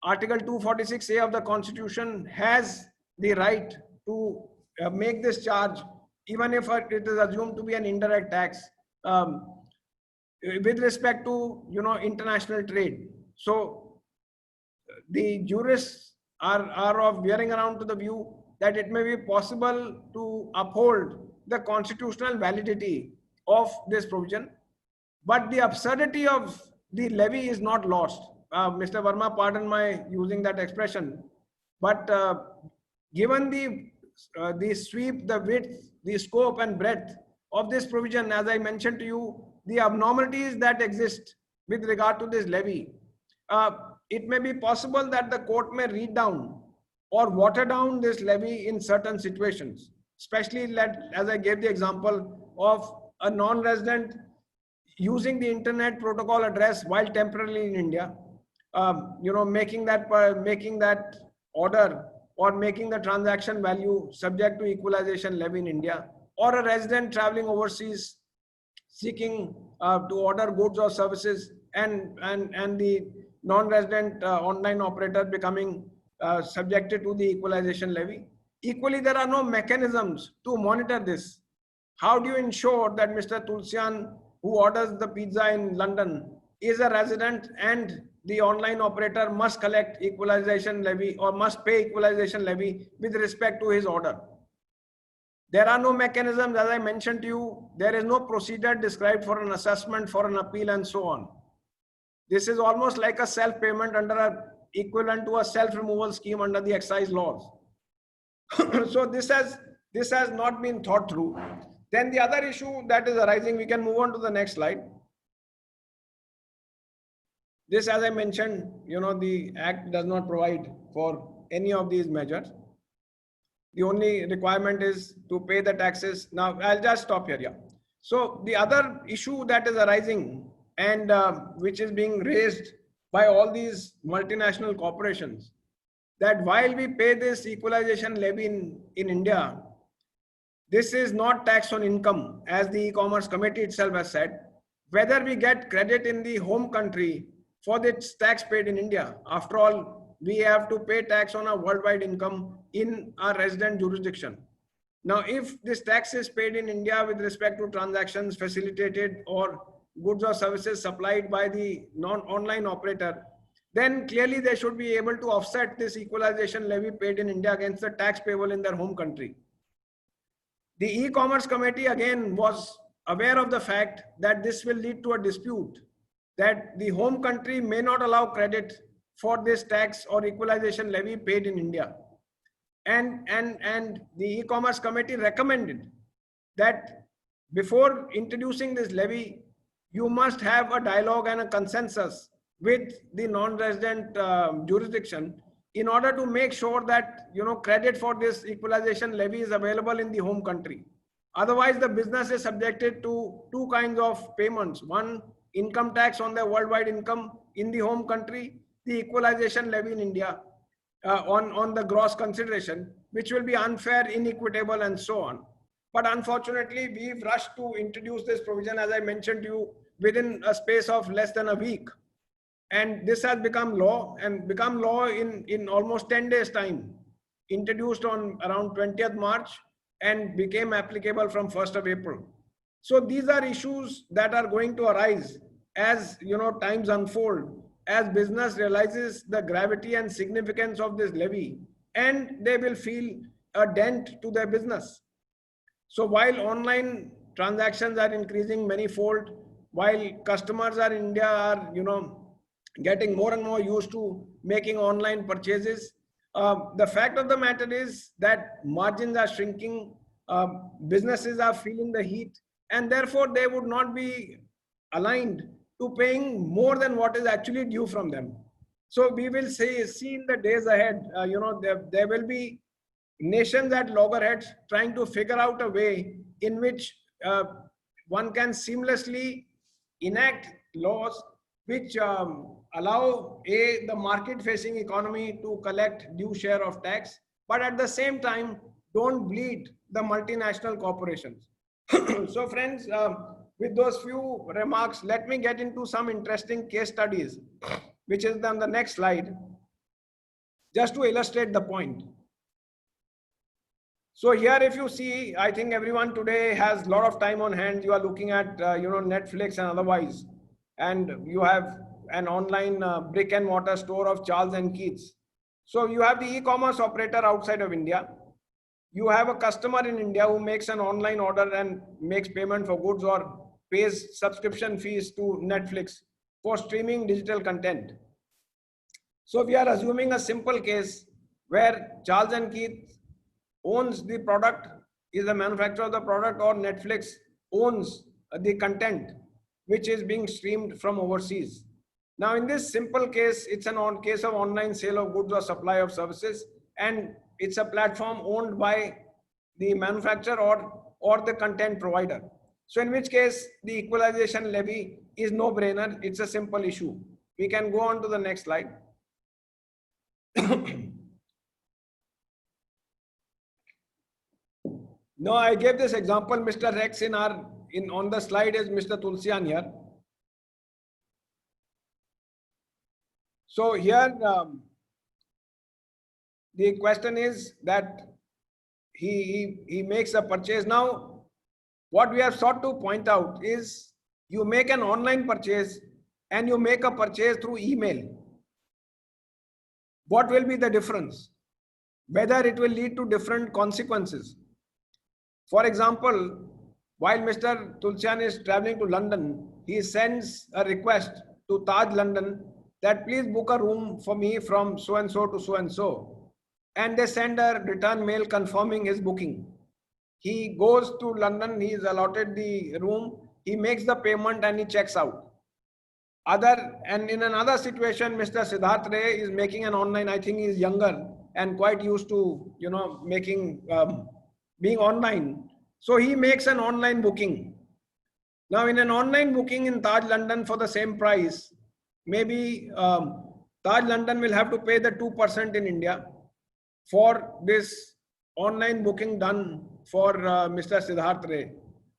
Article 246A of the Constitution, has the right to make this charge, even if it is assumed to be an indirect tax, with respect to, international trade. So the jurists are of veering around to the view that it may be possible to uphold the constitutional validity of this provision, but the absurdity of the levy is not lost. Mr. Verma, pardon my using that expression, but given the sweep, the width, the scope and breadth of this provision, as I mentioned to you, the abnormalities that exist with regard to this levy, it may be possible that the court may read down or water down this levy in certain situations, especially as I gave the example of a non-resident using the internet protocol address while temporarily in India, making that order or making the transaction value subject to equalization levy in India, or a resident traveling overseas seeking to order goods or services, and the non-resident online operator becoming subjected to the equalization levy. Equally, there are no mechanisms to monitor this. How do you ensure that Mr. Tulsian, who orders the pizza in London, is a resident and the online operator must collect equalization levy or must pay equalization levy with respect to his order? There are no mechanisms, as I mentioned to you. There is no procedure described for an assessment, for an appeal, and so on. This is almost like a self-payment under a equivalent to a self-removal scheme under the excise laws. So this has not been thought through. Then the other issue that is arising, we can move on to the next slide. This, as I mentioned, the Act does not provide for any of these measures. The only requirement is to pay the taxes. Now, I'll just stop here. Yeah. So the other issue that is arising and which is being raised by all these multinational corporations, that while we pay this equalization levy in India, this is not tax on income, as the e-commerce committee itself has said. Whether we get credit in the home country for this tax paid in India, after all, we have to pay tax on our worldwide income in our resident jurisdiction. Now, if this tax is paid in India with respect to transactions facilitated or goods or services supplied by the non-online operator, then clearly they should be able to offset this equalization levy paid in India against the tax payable in their home country. The e-commerce committee again was aware of the fact that this will lead to a dispute, that the home country may not allow credit for this tax or equalization levy paid in India. And the e-commerce committee recommended that before introducing this levy, you must have a dialogue and a consensus with the non-resident jurisdiction in order to make sure that credit for this equalization levy is available in the home country. Otherwise, the business is subjected to two kinds of payments: one, income tax on their worldwide income in the home country, the equalization levy in India on the gross consideration, which will be unfair, inequitable, and so on. But unfortunately, we've rushed to introduce this provision, as I mentioned to you, within a space of less than a week. And this has become law, and become law in almost 10 days time, introduced on around 20th March and became applicable from 1st of April. So these are issues that are going to arise as times unfold, as business realizes the gravity and significance of this levy, and they will feel a dent to their business. So while online transactions are increasing manifold, while customers in India are getting more and more used to making online purchases, the fact of the matter is that margins are shrinking, businesses are feeling the heat, and therefore they would not be aligned to paying more than what is actually due from them. So we will see in the days ahead, there will be nations at loggerheads trying to figure out a way in which one can seamlessly enact laws which allow the market-facing economy to collect due share of tax, but at the same time don't bleed the multinational corporations. So friends, with those few remarks, let me get into some interesting case studies, which is on the next slide, just to illustrate the point. So here, if you see, I think everyone today has a lot of time on hand. You are looking at, Netflix and otherwise, and you have an online brick and mortar store of Charles and Keith's. So you have the e-commerce operator outside of India. You have a customer in India who makes an online order and makes payment for goods or pays subscription fees to Netflix for streaming digital content. So we are assuming a simple case where Charles and Keith owns the product, is the manufacturer of the product, or Netflix owns the content which is being streamed from overseas. Now in this simple case, it's an case of online sale of goods or supply of services, and it's a platform owned by the manufacturer or the content provider. So in which case the equalization levy is no brainer. It's a simple issue. We can go on to the next slide. No, I gave this example. Mr. Rex on the slide is Mr. Tulsian here. So here the question is that he makes a purchase. Now, what we have sought to point out is you make an online purchase and you make a purchase through email. What will be the difference? Whether it will lead to different consequences. For example, while Mr. Tulsian is traveling to London, he sends a request to Taj London that please book a room for me from so-and-so to so-and-so. And they send a return mail confirming his booking. He goes to London, he is allotted the room, he makes the payment and he checks out. And in another situation, Mr. Siddharth Ray is making an online, I think he is younger and quite used to, being online. So he makes an online booking. Now in an online booking in Taj London for the same price, maybe Taj London will have to pay the 2% in India for this online booking done for Mr. Siddharth Ray.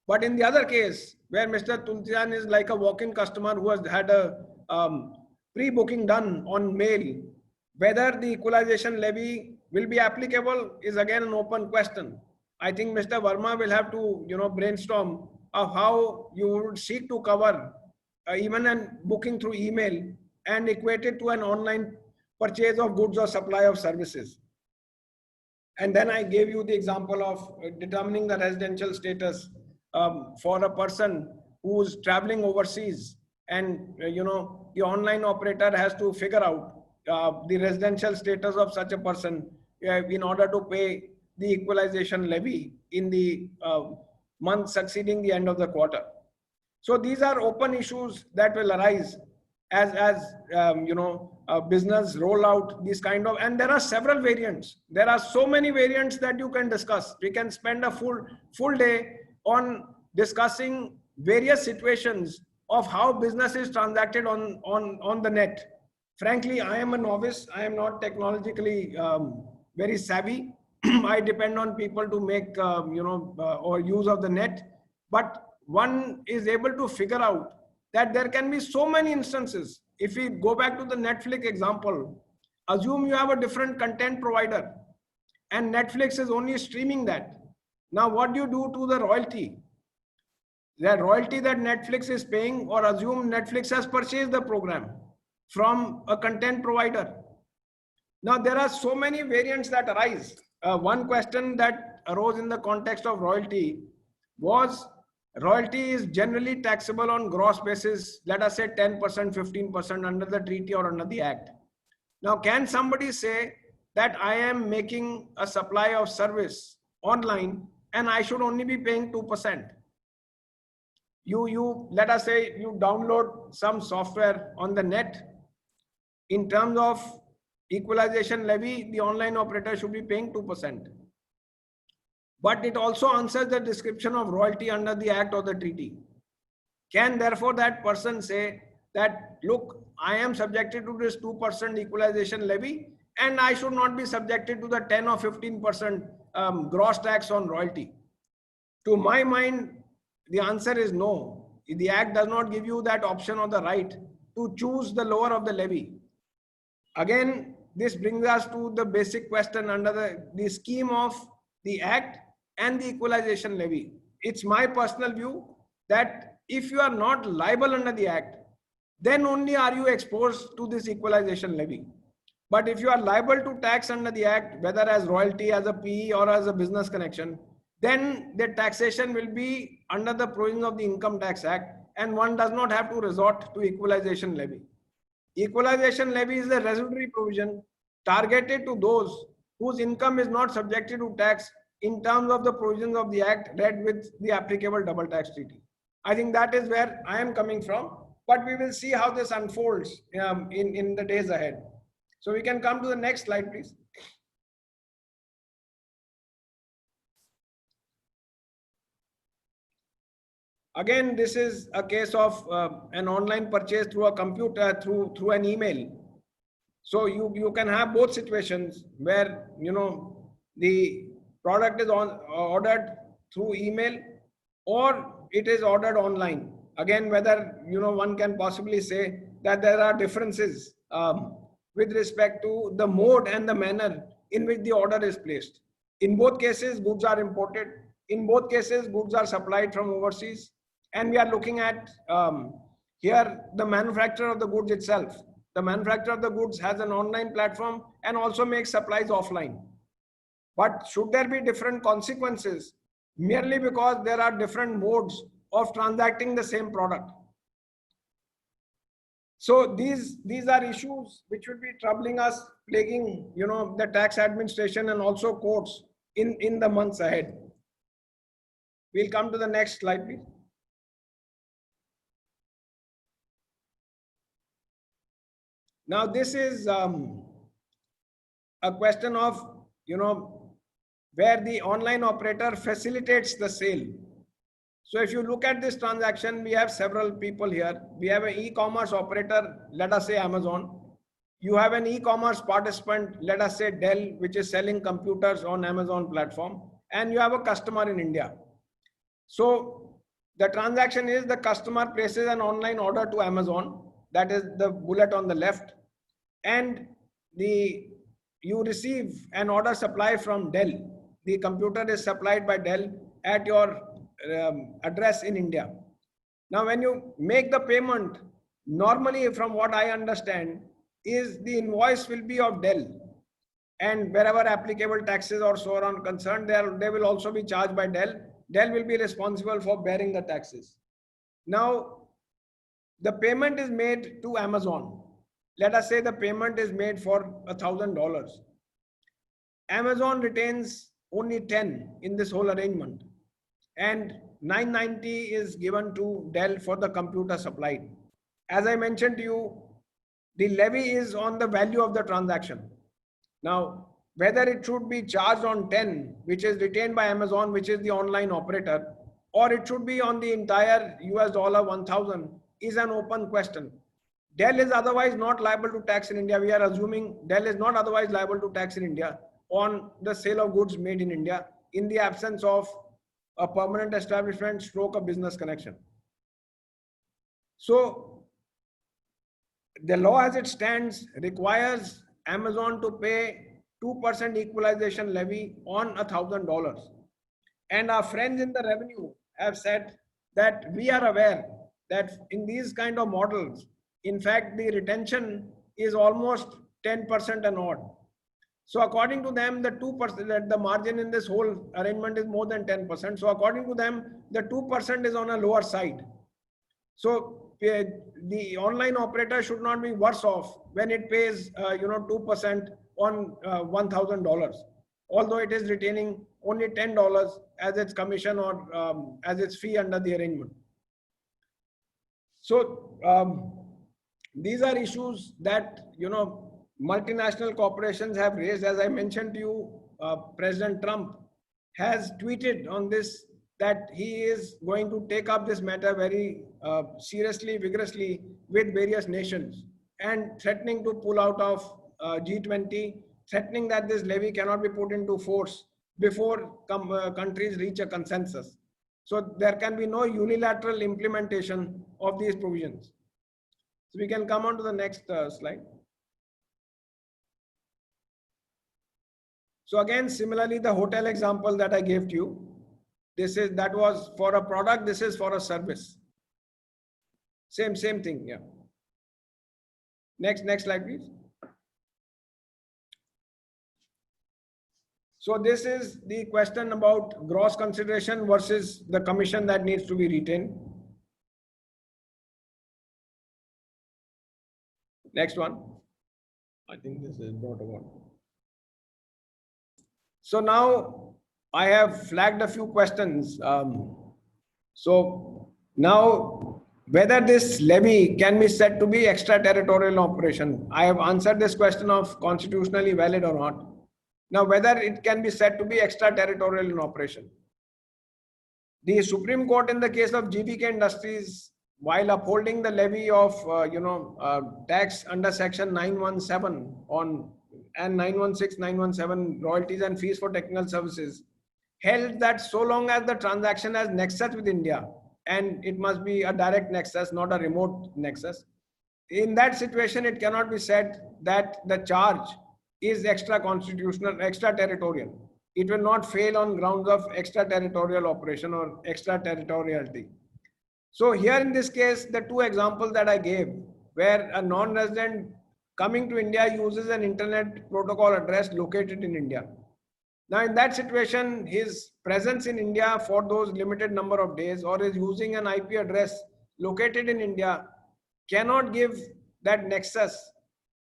But in the other case, where Mr. Tulsian is like a walk-in customer who has had a pre-booking done on mail, whether the equalization levy will be applicable is again an open question. I think Mr. Verma will have to, brainstorm of how you would seek to cover even a booking through email and equate it to an online purchase of goods or supply of services. And then I gave you the example of determining the residential status for a person who's traveling overseas, and the online operator has to figure out the residential status of such a person in order to pay the equalization levy in the month succeeding the end of the quarter. So these are open issues that will arise as business roll out these kind of, and there are several variants. There are so many variants that you can discuss. We can spend a full day on discussing various situations of how business is transacted on the net. Frankly, I am a novice. I am not technologically very savvy. I depend on people to make or use of the net, but one is able to figure out that there can be so many instances. If we go back to the Netflix example, assume you have a different content provider and Netflix is only streaming that. Now what do you do to the royalty? The royalty that Netflix is paying, or assume Netflix has purchased the program from a content provider. Now there are so many variants that arise. One question that arose in the context of royalty was, royalty is generally taxable on gross basis, let us say 10%, 15% under the treaty or under the act. Now, can somebody say that I am making a supply of service online and I should only be paying 2%? Let us say you download some software on the net. In terms of equalization levy, the online operator should be paying 2%. but it also answers the description of royalty under the act or the treaty. Can therefore that person say that, look, I am subjected to this 2% equalization levy and I should not be subjected to the 10 or 15% gross tax on royalty? To my mind, the answer is no. The act does not give you that option or the right to choose the lower of the levy. Again, this brings us to the basic question under the scheme of the act and the equalization levy. It's my personal view that if you are not liable under the act, then only are you exposed to this equalization levy. But if you are liable to tax under the act, whether as royalty, as a PE or as a business connection, then the taxation will be under the provisions of the Income Tax Act, and one does not have to resort to equalization levy. Equalization levy is a residuary provision targeted to those whose income is not subjected to tax in terms of the provisions of the act read with the applicable double tax treaty. I think that is where I am coming from, but we will see how this unfolds in the days ahead. So we can come to the next slide, please. Again, this is a case of an online purchase through a computer, through an email. So you can have both situations where, you know, the product is ordered through email or it is ordered online. Again, whether, you know, one can possibly say that there are differences with respect to the mode and the manner in which the order is placed. In both cases, goods are imported. In both cases, goods are supplied from overseas. And we are looking at here the manufacturer of the goods itself. The manufacturer of the goods has an online platform and also makes supplies offline. But should there be different consequences merely because there are different modes of transacting the same product? So these are issues which will be troubling us, plaguing, you know, the tax administration and also courts in the months ahead. We'll come to the next slide, please. Now, this is a question of, you know, where the online operator facilitates the sale. So if you look at this transaction, we have several people here. We have an e-commerce operator, let us say Amazon. You have an e-commerce participant, let us say Dell, which is selling computers on Amazon platform. And you have a customer in India. So the transaction is the customer places an online order to Amazon. That is the bullet on the left. And you receive an order supply from Dell. The computer is supplied by Dell at your address in India. Now, when you make the payment, normally from what I understand is the invoice will be of Dell. And wherever applicable taxes or so on concerned, they will also be charged by Dell. Dell will be responsible for bearing the taxes. Now, the payment is made to Amazon. Let us say the payment is made for $1,000. Amazon retains only 10 in this whole arrangement, and 990 is given to Dell for the computer supplied. As I mentioned to you, the levy is on the value of the transaction. Now, whether it should be charged on 10, which is retained by Amazon, which is the online operator, or it should be on the entire US dollar 1,000 is an open question. Dell is otherwise not liable to tax in India. We are assuming Dell is not otherwise liable to tax in India on the sale of goods made in India in the absence of a permanent establishment stroke a business connection. So the law as it stands requires Amazon to pay 2% equalization levy on $1,000. And our friends in the revenue have said that we are aware that in these kind of models, in fact, the retention is almost 10% and odd. So according to them, the 2%, the margin in this whole arrangement is more than 10%. So according to them, the 2% is on a lower side. So the online operator should not be worse off when it pays 2% on $1,000, although it is retaining only $10 as its commission or as its fee under the arrangement. So these are issues that multinational corporations have raised. As I mentioned to you, President Trump has tweeted on this that he is going to take up this matter very seriously, vigorously with various nations, and threatening to pull out of G20, threatening that this levy cannot be put into force before countries reach a consensus. So there can be no unilateral implementation of these provisions. So we can come on to the next slide. So again, similarly, the hotel example that I gave to you, that was for a product, this is for a service. Same thing, yeah. Next slide, please. So this is the question about gross consideration versus the commission that needs to be retained. Next one. I think this is not a one. So now I have flagged a few questions. So now whether this levy can be said to be extraterritorial operation. I have answered this question of constitutionally valid or not. Now whether it can be said to be extraterritorial in operation. The Supreme Court in the case of GVK Industries, while upholding the levy of tax under section 917 on and 916, 917 royalties and fees for technical services, held that so long as the transaction has nexus with India, and it must be a direct nexus, not a remote nexus, in that situation it cannot be said that the charge is extra-constitutional, extraterritorial. It will not fail on grounds of extraterritorial operation or extraterritoriality. So here in this case, the two examples that I gave, where a non-resident coming to India uses an internet protocol address located in India. Now in that situation, his presence in India for those limited number of days, or is using an IP address located in India, cannot give that nexus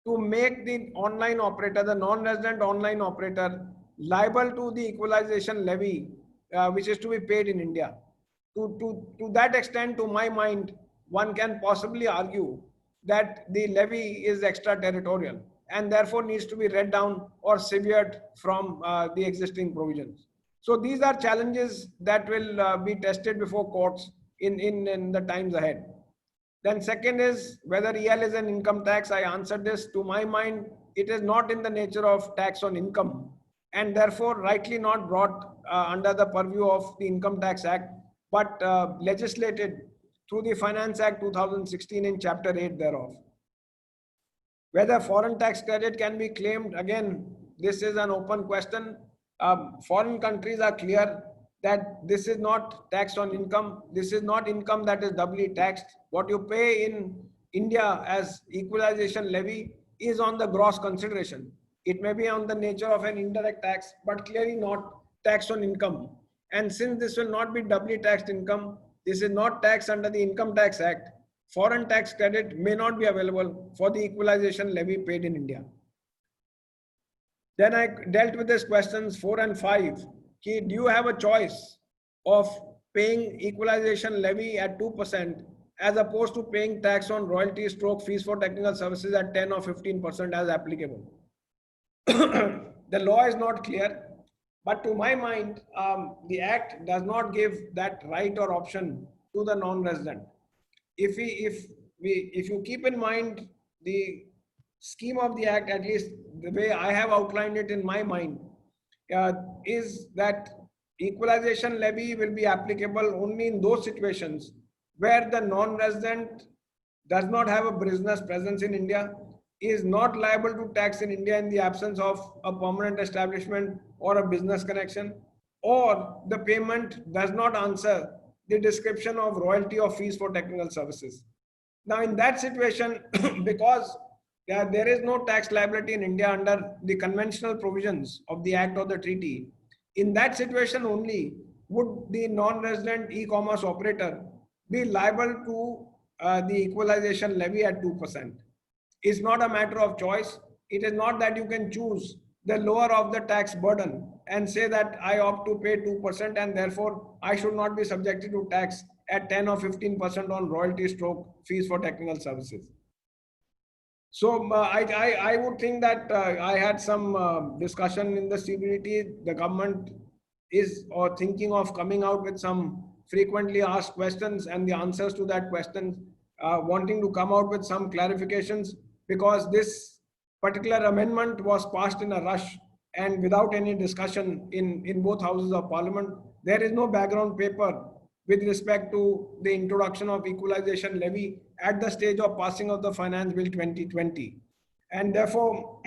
to make the online operator, the non-resident online operator, liable to the equalization levy, which is to be paid in India. To that extent, to my mind, one can possibly argue that the levy is extraterritorial and therefore needs to be read down or severed from the existing provisions. So these are challenges that will be tested before courts in the times ahead. Then second is whether EL is an income tax. I answered this. To my mind, it is not in the nature of tax on income, and therefore rightly not brought under the purview of the Income Tax Act, but legislated through the Finance Act 2016 in Chapter 8 thereof. Whether foreign tax credit can be claimed, again, this is an open question. Foreign countries are clear that this is not tax on income. This is not income that is doubly taxed. What you pay in India as equalization levy is on the gross consideration. It may be on the nature of an indirect tax, but clearly not tax on income. And since this will not be doubly taxed income, this is not taxed under the Income Tax Act, foreign tax credit may not be available for the equalization levy paid in India. Then I dealt with these questions 4 and 5. Do you have a choice of paying equalization levy at 2% as opposed to paying tax on royalty stroke fees for technical services at 10 or 15% as applicable? The law is not clear, but to my mind, the Act does not give that right or option to the non-resident. If you keep in mind the scheme of the Act, at least the way I have outlined it in my mind, is that equalization levy will be applicable only in those situations where the non-resident does not have a business presence in India, is not liable to tax in India in the absence of a permanent establishment or a business connection, or the payment does not answer the description of royalty or fees for technical services. Now in that situation, because there is no tax liability in India under the conventional provisions of the Act or the treaty, in that situation only would the non-resident e-commerce operator be liable to the equalization levy at 2%. It's not a matter of choice. It is not that you can choose the lower of the tax burden and say that I opt to pay 2% and therefore I should not be subjected to tax at 10 or 15% on royalty stroke fees for technical services. So I would think that I had some discussion in the CBDT. The government is or thinking of coming out with some frequently asked questions and the answers to that question, wanting to come out with some clarifications, because this particular amendment was passed in a rush and without any discussion in both houses of parliament. There is no background paper with respect to the introduction of equalization levy at the stage of passing of the Finance Bill 2020. And therefore,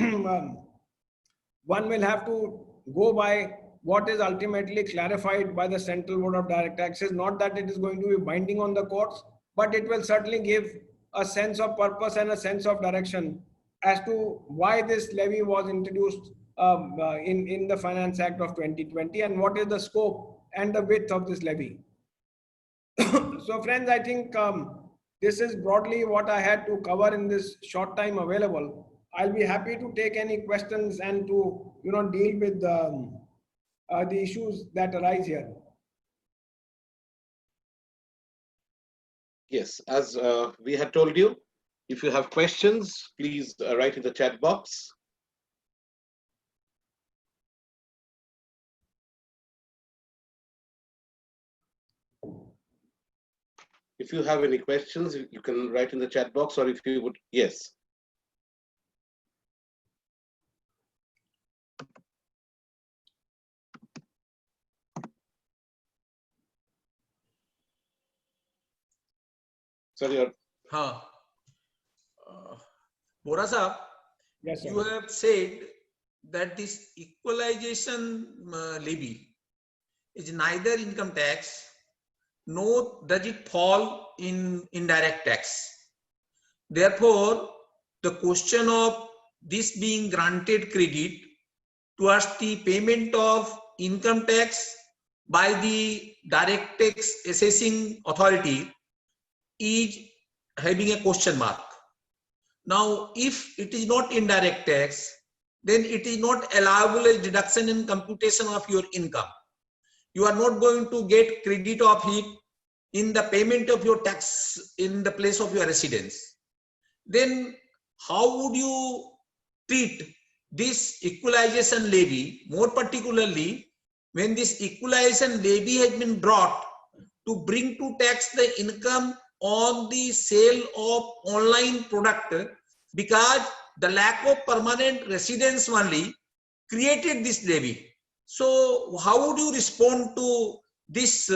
one will have to go by what is ultimately clarified by the Central Board of Direct Taxes. Not that it is going to be binding on the courts, but it will certainly give a sense of purpose and a sense of direction as to why this levy was introduced in the Finance Act of 2020 and what is the scope and the width of this levy. So friends, I think this is broadly what I had to cover in this short time available. I'll be happy to take any questions and to deal with the issues that arise here. Yes, as we had told you, if you have questions, please write in the chat box. If you have any questions, you can write in the chat box, or if you would, yes. Sorry. Bora Sahab, yes, sir. You have said that this equalization levy is neither income tax, nor does it fall in indirect tax. Therefore, the question of this being granted credit towards the payment of income tax by the direct tax assessing authority is having a question mark. Now, if it is not indirect tax, then it is not allowable as deduction in computation of your income. You are not going to get credit of it in the payment of your tax in the place of your residence. Then how would you treat this equalization levy, more particularly when this equalization levy has been brought to bring to tax the income on the sale of online product, because the lack of permanent residence only created this levy. So how would you respond to this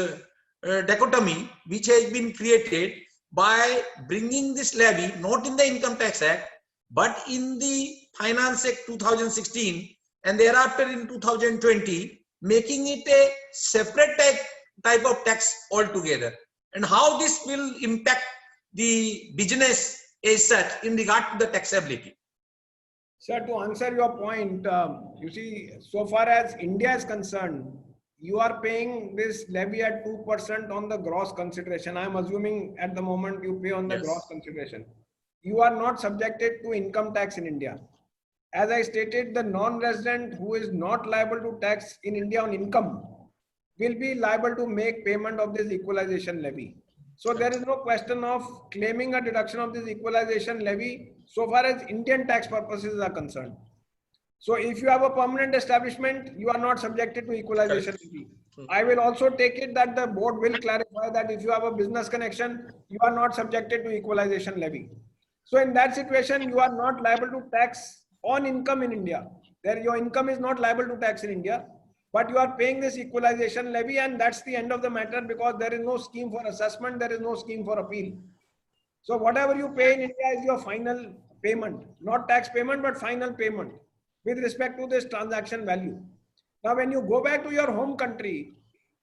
dichotomy which has been created by bringing this levy not in the Income Tax Act but in the Finance Act 2016 and thereafter in 2020, making it a separate type of tax altogether, and how this will impact the business as such in regard to the taxability? Sir, to answer your point, you see, so far as India is concerned, you are paying this levy at 2% on the gross consideration. I am assuming at the moment you pay on the gross consideration. You are not subjected to income tax in India. As I stated, the non-resident who is not liable to tax in India on income will be liable to make payment of this equalization levy. So there is no question of claiming a deduction of this equalization levy so far as Indian tax purposes are concerned. So if you have a permanent establishment, you are not subjected to equalization levy. I will also take it that the board will clarify that if you have a business connection, you are not subjected to equalization levy. So in that situation, you are not liable to tax on income in India. There, your income is not liable to tax in India, but you are paying this equalization levy, and that's the end of the matter, because there is no scheme for assessment, there is no scheme for appeal. So whatever you pay in India is your final payment, not tax payment, but final payment with respect to this transaction value. Now, when you go back to your home country,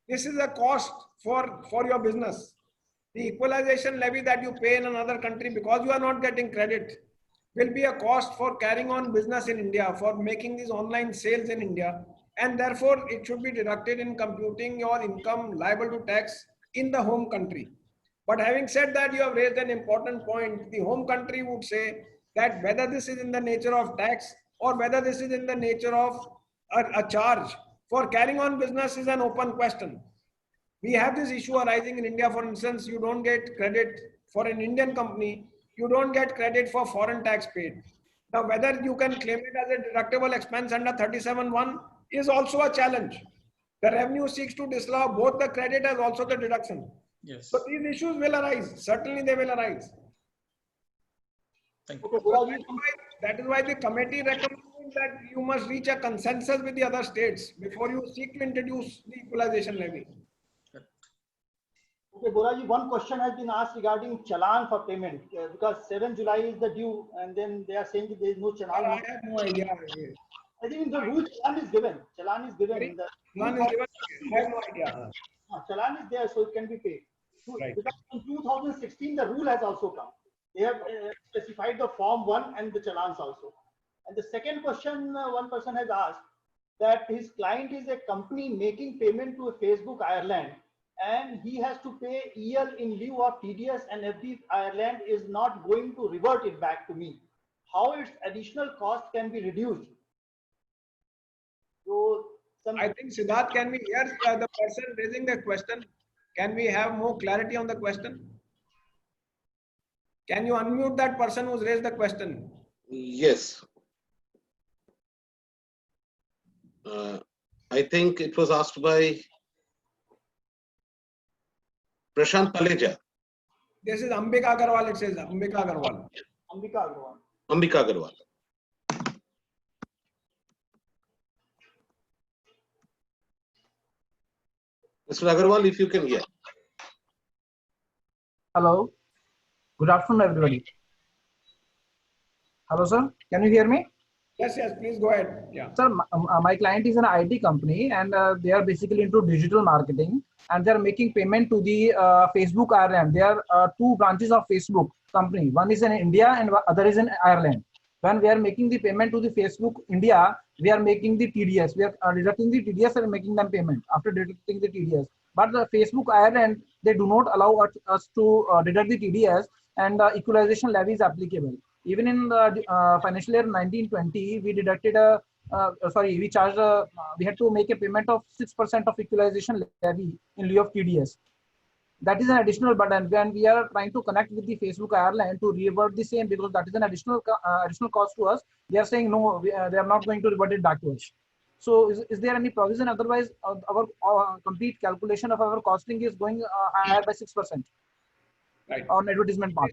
this is a cost for your business. The equalization levy that you pay in another country because you are not getting credit will be a cost for carrying on business in India, for making these online sales in India, and therefore it should be deducted in computing your income liable to tax in the home country. But having said that, you have raised an important point. The home country would say that whether this is in the nature of tax or whether this is in the nature of a charge for carrying on business is an open question. We have this issue arising in India. For instance, you don't get credit for an Indian company, you don't get credit for foreign tax paid. Now, whether you can claim it as a deductible expense under 37(1) is also a challenge. The revenue seeks to disallow both the credit as also the deduction. Yes. So these issues will arise. Certainly they will arise. Thank you. Okay, So Boraji, that is why the committee recommended that you must reach a consensus with the other states before you seek to introduce the equalization levy. okay, Boraji, one question has been asked regarding challan for payment because 7 July is the due, and then they are saying that there is no I challan. have no idea. I think in the rule challan is given. Challan is given in the. None is given. I have no idea. Challan is there, so it can be paid. Right. Because in 2016, the rule has also come. They have specified the form 1 and the challans also. And the second question one person has asked that his client is a company making payment to Facebook Ireland, and he has to pay EL in lieu of TDS, and FD Ireland is not going to revert it back to me. How its additional cost can be reduced? So I think Siddharth, can we hear the person raising the question? Can we have more clarity on the question? Can you unmute that person who's raised the question? Yes. I think it was asked by Prashant Paleja. This is Ambika Agarwal, it says Ambika Agarwal. Ambika Agarwal. Ambika Agarwal. Mr. Agarwal, if you can hear. Hello. Good afternoon, everybody. Hello, sir. Can you hear me? Yes, yes, please go ahead. Yeah. Sir, my client is an IT company, and they are basically into digital marketing, and they are making payment to the Facebook Ireland. There are two branches of Facebook company. One is in India and other is in Ireland. When we are making the payment to the Facebook India, we are making the TDS. We are deducting the TDS and making them payment after deducting the TDS. But the Facebook Ireland, they do not allow us to deduct the TDS, and equalization levy is applicable. Even in the financial year 1920, we deducted we charged we had to make a payment of 6% of equalization levy in lieu of TDS. That is an additional burden when we are trying to connect with the Facebook Ireland to revert the same, because that is an additional cost to us. They are saying no, they are not going to revert it back to us. So is there any provision? Otherwise, our complete calculation of our costing is going higher by 6%. Right. On advertisement part.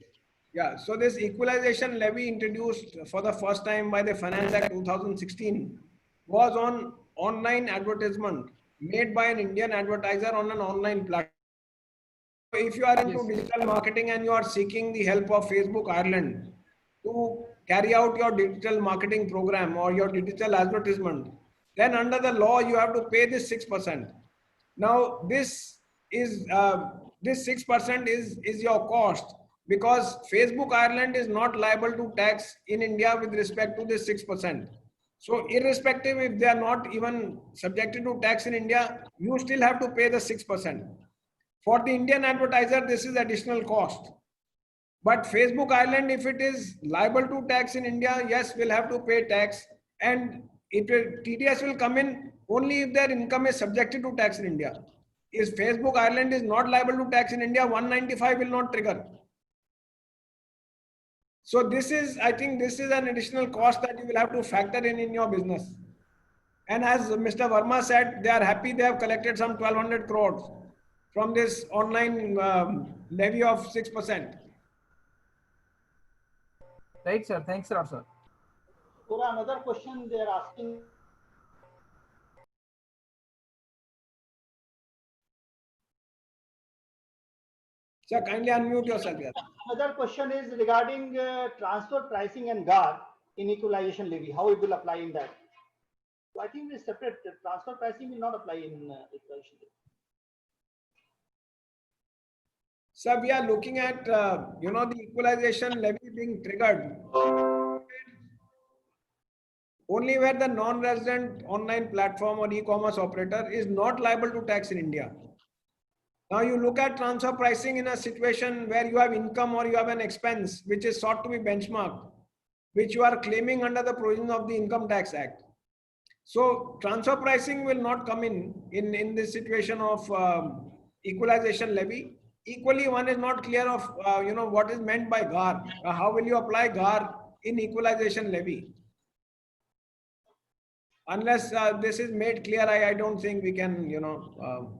Yeah, so this equalization levy introduced for the first time by the Finance Act 2016 was on online advertisement made by an Indian advertiser on an online platform. If you are into digital marketing and you are seeking the help of Facebook Ireland to carry out your digital marketing program or your digital advertisement, then under the law you have to pay this 6%. Now this is this 6% is your cost, because Facebook Ireland is not liable to tax in India with respect to this 6%. So irrespective if they are not even subjected to tax in India, you still have to pay the 6%. For the Indian advertiser, this is additional cost. But Facebook Ireland, if it is liable to tax in India, yes, will have to pay tax, and TDS will come in only if their income is subjected to tax in India. If Facebook Ireland is not liable to tax in India, 195 will not trigger. So this is, I think this is an additional cost that you will have to factor in your business. And as Mr. Verma said, they are happy they have collected some 1200 crores from this online levy of 6%. Right, sir. Thanks a lot, sir. For another question, they are asking. Sir, kindly unmute yourself. Yes. Another question is regarding transfer pricing and GAR in equalization levy. How it will apply in that? So I think we separate. The transfer pricing will not apply in equalization levy. Sir, we are looking at the equalization levy being triggered only where the non-resident online platform or e-commerce operator is not liable to tax in India. Now you look at transfer pricing in a situation where you have income or you have an expense which is sought to be benchmarked, which you are claiming under the provisions of the Income Tax Act. So transfer pricing will not come in this situation of equalization levy. Equally, one is not clear of what is meant by GAR. How will you apply GAR in equalization levy? unless this is made clear, I don't think we can, you know.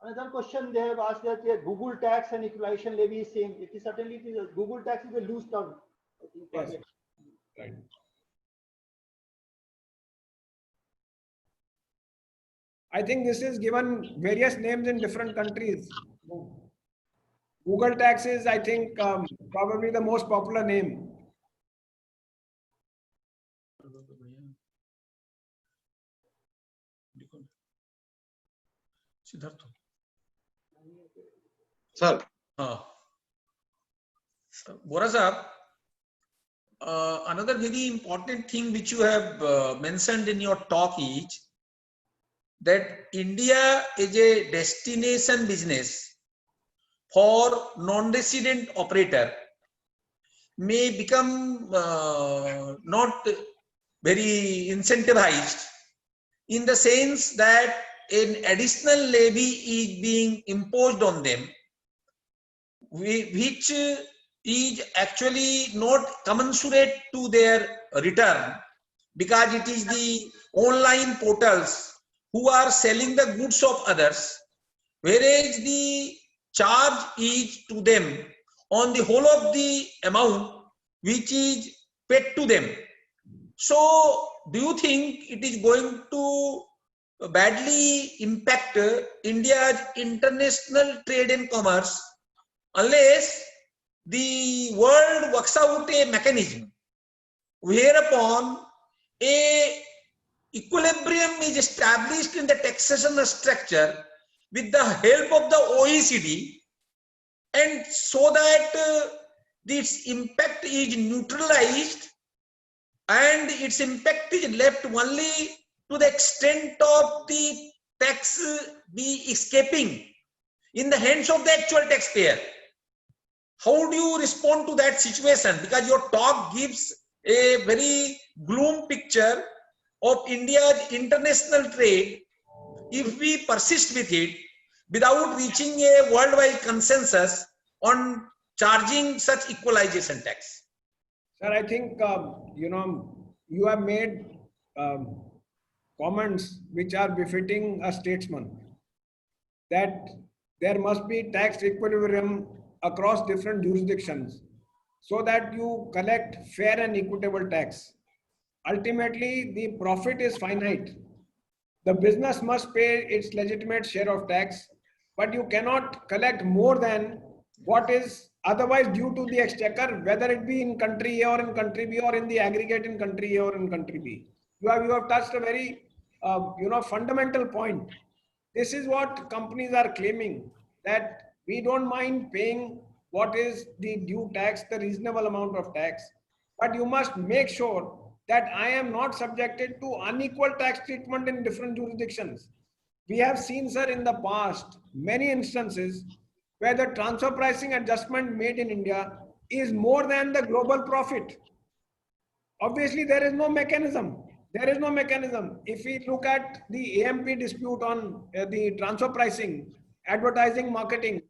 Another question they have asked that Google tax and equalization levy is same. It is certainly Google tax is a loose term. I think, Yes. Right. I think this is given various names in different countries. Google tax is, I think, probably the most popular name. Siddharth. Sir, Bora sahab, another very important thing which you have mentioned in your talk is that India is a destination business for non-resident operator may become not very incentivized in the sense that an additional levy is being imposed on them, which is actually not commensurate to their return, because it is the online portals who are selling the goods of others, whereas the charge is to them on the whole of the amount which is paid to them. So do you think it is going to badly impact India's international trade and commerce unless the world works out a mechanism whereupon a equilibrium is established in the taxation structure with the help of the OECD, and so that its impact is neutralized and its impact is left only to the extent of the tax be escaping in the hands of the actual taxpayer. How do you respond to that situation? Because your talk gives a very gloom picture of India's international trade if we persist with it without reaching a worldwide consensus on charging such equalization tax. Sir, I think, you know, you have made comments which are befitting a statesman, that there must be tax equilibrium across different jurisdictions so that you collect fair and equitable tax. Ultimately, the profit is finite. The business must pay its legitimate share of tax, but you cannot collect more than what is otherwise due to the exchequer, whether it be in country A or in country B, or in the aggregate in country A or in country B. You have touched a very you know, fundamental point. This is what companies are claiming, that we don't mind paying what is the due tax, the reasonable amount of tax, but you must make sure that I am not subjected to unequal tax treatment in different jurisdictions. We have seen, sir, in the past many instances where the transfer pricing adjustment made in India is more than the global profit. Obviously, there is no mechanism. There is no mechanism. If we look at the AMP dispute on the transfer pricing, advertising, marketing,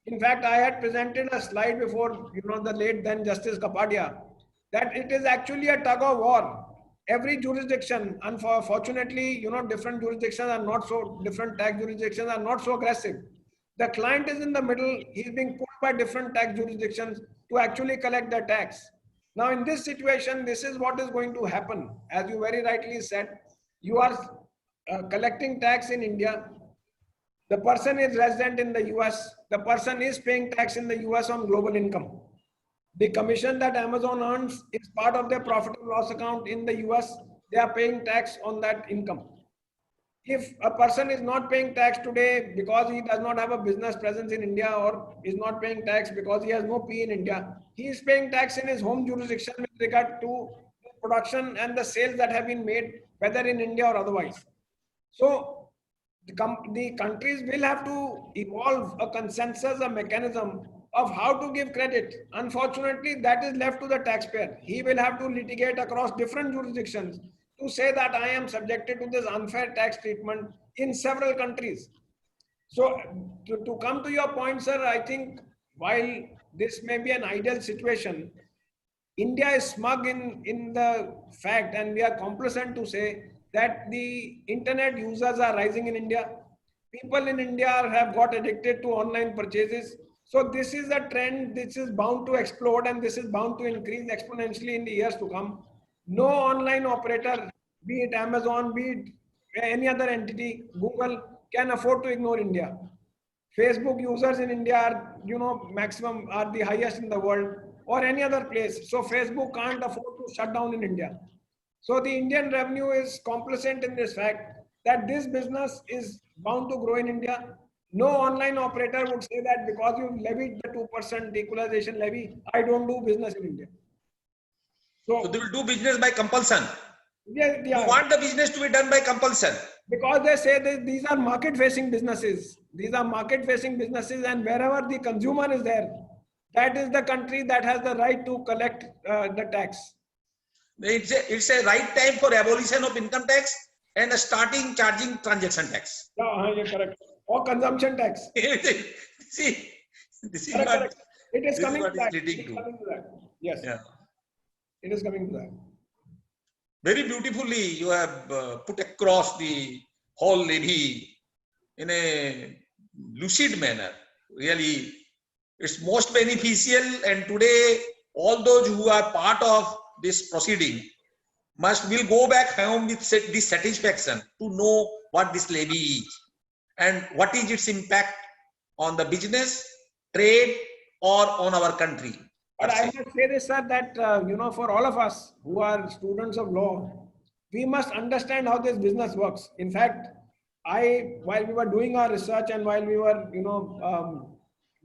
in fact, I had presented a slide before, you know, the late then Justice Kapadia, that it is actually a tug of war. Every jurisdiction, unfortunately, you know, different jurisdictions are not so, different tax jurisdictions are not so aggressive. The client is in the middle, he's being pulled by different tax jurisdictions to actually collect the tax. Now, in this situation, this is what is going to happen. As you very rightly said, you are collecting tax in India. The person is resident in the US. The person is paying tax in the US on global income. The commission that Amazon earns is part of their profit and loss account in the US. They are paying tax on that income. If a person is not paying tax today because he does not have a business presence in India, or is not paying tax because he has no P in India, he is paying tax in his home jurisdiction with regard to the production and the sales that have been made, whether in India or otherwise. So the countries will have to evolve a consensus, a mechanism of how to give credit. Unfortunately, that is left to the taxpayer. He will have to litigate across different jurisdictions to say that I am subjected to this unfair tax treatment in several countries. So to come to your point, sir, I think while this may be an ideal situation, India is smug in the fact, and we are complacent to say that the internet users are rising in India. People in India have got addicted to online purchases. So this is a trend. This is bound to explode, and this is bound to increase exponentially in the years to come. No online operator, be it Amazon, be it any other entity, Google, can afford to ignore India. Facebook users in India are, maximum are the highest in the world, or any other place. So Facebook can't afford to shut down in India. So the Indian revenue is complacent in this fact that this business is bound to grow in India. No online operator would say that because you levied the 2% equalization levy, I don't do business in India. So they will do business by compulsion. Yeah. You want the business to be done by compulsion. Because they say that these are market-facing businesses. These are market-facing businesses, and wherever the consumer is there, that is the country that has the right to collect the tax. It's a right time for abolition of income tax and starting charging transaction tax. Yeah, you're correct. Or consumption tax. See, this is Correct. It is coming to what that. is leading to. Yes. Yeah. It is coming to that. Very beautifully you have put across the whole levy in a lucid manner. Really, it's most beneficial, and today all those who are part of this proceeding will go back home with this satisfaction to know what this levy is and what is its impact on the business, trade, or on our country. But I must say this, sir, that for all of us who are students of law, we must understand how this business works. In fact, while we were doing our research and while we were,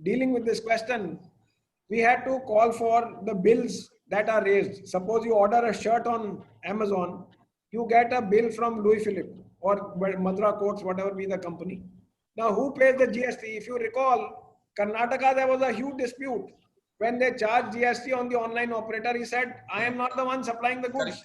dealing with this question, we had to call for the bills that are raised. Suppose you order a shirt on Amazon, you get a bill from Louis Philippe or Madra Coats, whatever be the company. Now, who pays the GST? If you recall, Karnataka, there was a huge dispute. When they charged GST on the online operator, he said, I am not the one supplying the goods.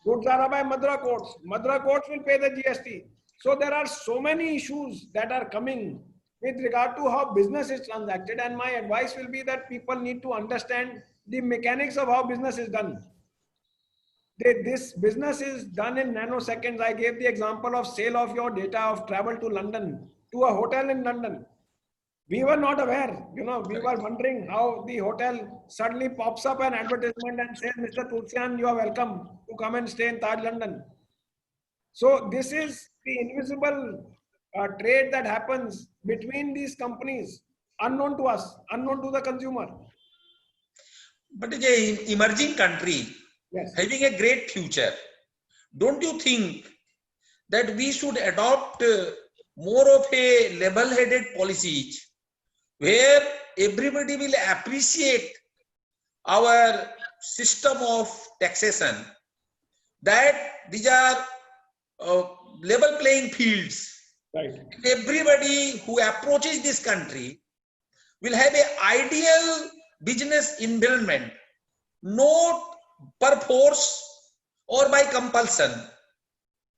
Goods are by Madra Coats. Madra Coats will pay the GST. So there are so many issues that are coming with regard to how business is transacted. And my advice will be that people need to understand the mechanics of how business is done. This business is done in nanoseconds. I gave the example of sale of your data of travel to London, to a hotel in London. We were not aware, we were wondering how the hotel suddenly pops up an advertisement and says, Mr. Tulsian, you are welcome to come and stay in Taj London. So this is the invisible trade that happens between these companies, unknown to us, unknown to the consumer. But it's an emerging country, yes, having a great future. Don't you think that we should adopt more of a level-headed policies where everybody will appreciate our system of taxation, that these are level playing fields. Right. Everybody who approaches this country will have an ideal business environment, not per force or by compulsion.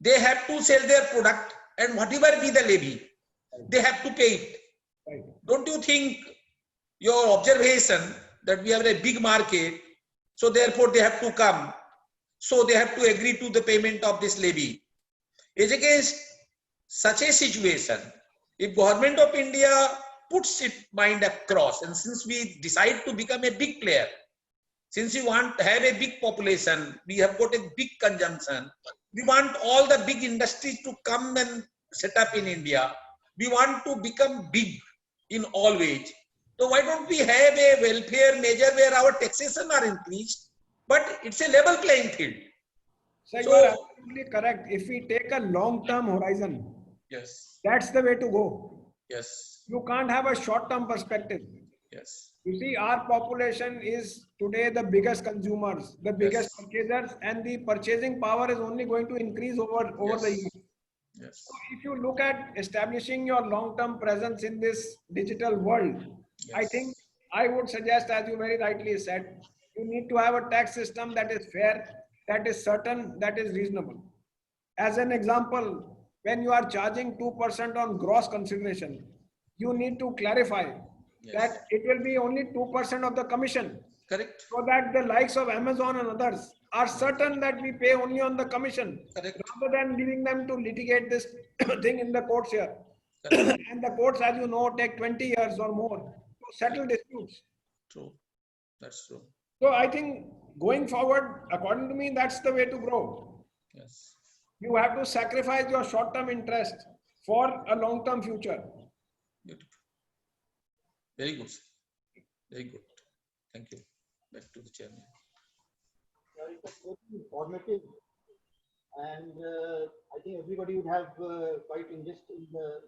They have to sell their product, and whatever be the levy, they have to pay it. Right. Don't you think your observation that we have a big market, so therefore they have to come, so they have to agree to the payment of this levy, is against such a situation? If Government of India puts its mind across, and since we decide to become a big player, since we want to have a big population, we have got a big consumption, we want all the big industries to come and set up in India, we want to become big in all ways. So why don't we have a welfare measure where our taxation are increased, but it's a level playing field? So you are absolutely correct. If we take a long-term horizon, yes, that's the way to go. yes, You can't have a short-term perspective. yes. You see, our population is today the biggest consumers, the biggest purchasers, and the purchasing power is only going to increase over the years. Yes. So if you look at establishing your long-term presence in this digital world, I think I would suggest, as you very rightly said, you need to have a tax system that is fair, that is certain, that is reasonable. As an example, when you are charging 2% on gross consideration, you need to clarify that it will be only 2% of the commission. Correct. so that the likes of Amazon and others are certain that we pay only on the commission, Correct. rather than leaving them to litigate this thing in the courts here. Correct. And the courts, as you know, take 20 years or more to settle disputes. True. That's true. So I think going forward, according to me, that's the way to grow. Yes. You have to sacrifice your short-term interest for a long-term future. Beautiful. Very good. Very good. Thank you. Back to the chairman. It was very informative, and I think everybody would have quite interest in the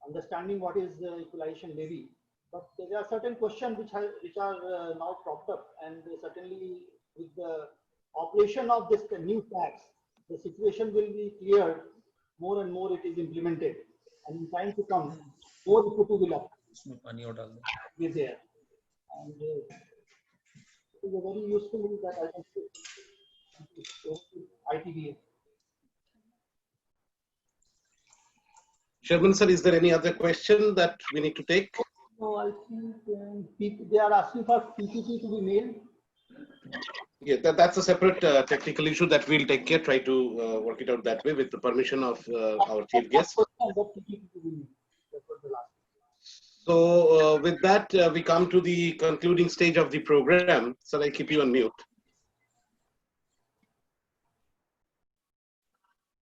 understanding what is the equalization levy. But there are certain questions which are now cropped up, and certainly with the operation of this new tax, the situation will be cleared more and more it is implemented, and in time to come, more equity will be there. And it is a very useful that I can say ITBA. Chairman sir, is there any other question that we need to take? No, I think they are asking for PPT to be mailed. Yeah, that's a separate technical issue that we'll take care, try to work it out that way with the permission of our chief guest. So with that, we come to the concluding stage of the program. So I keep you on mute.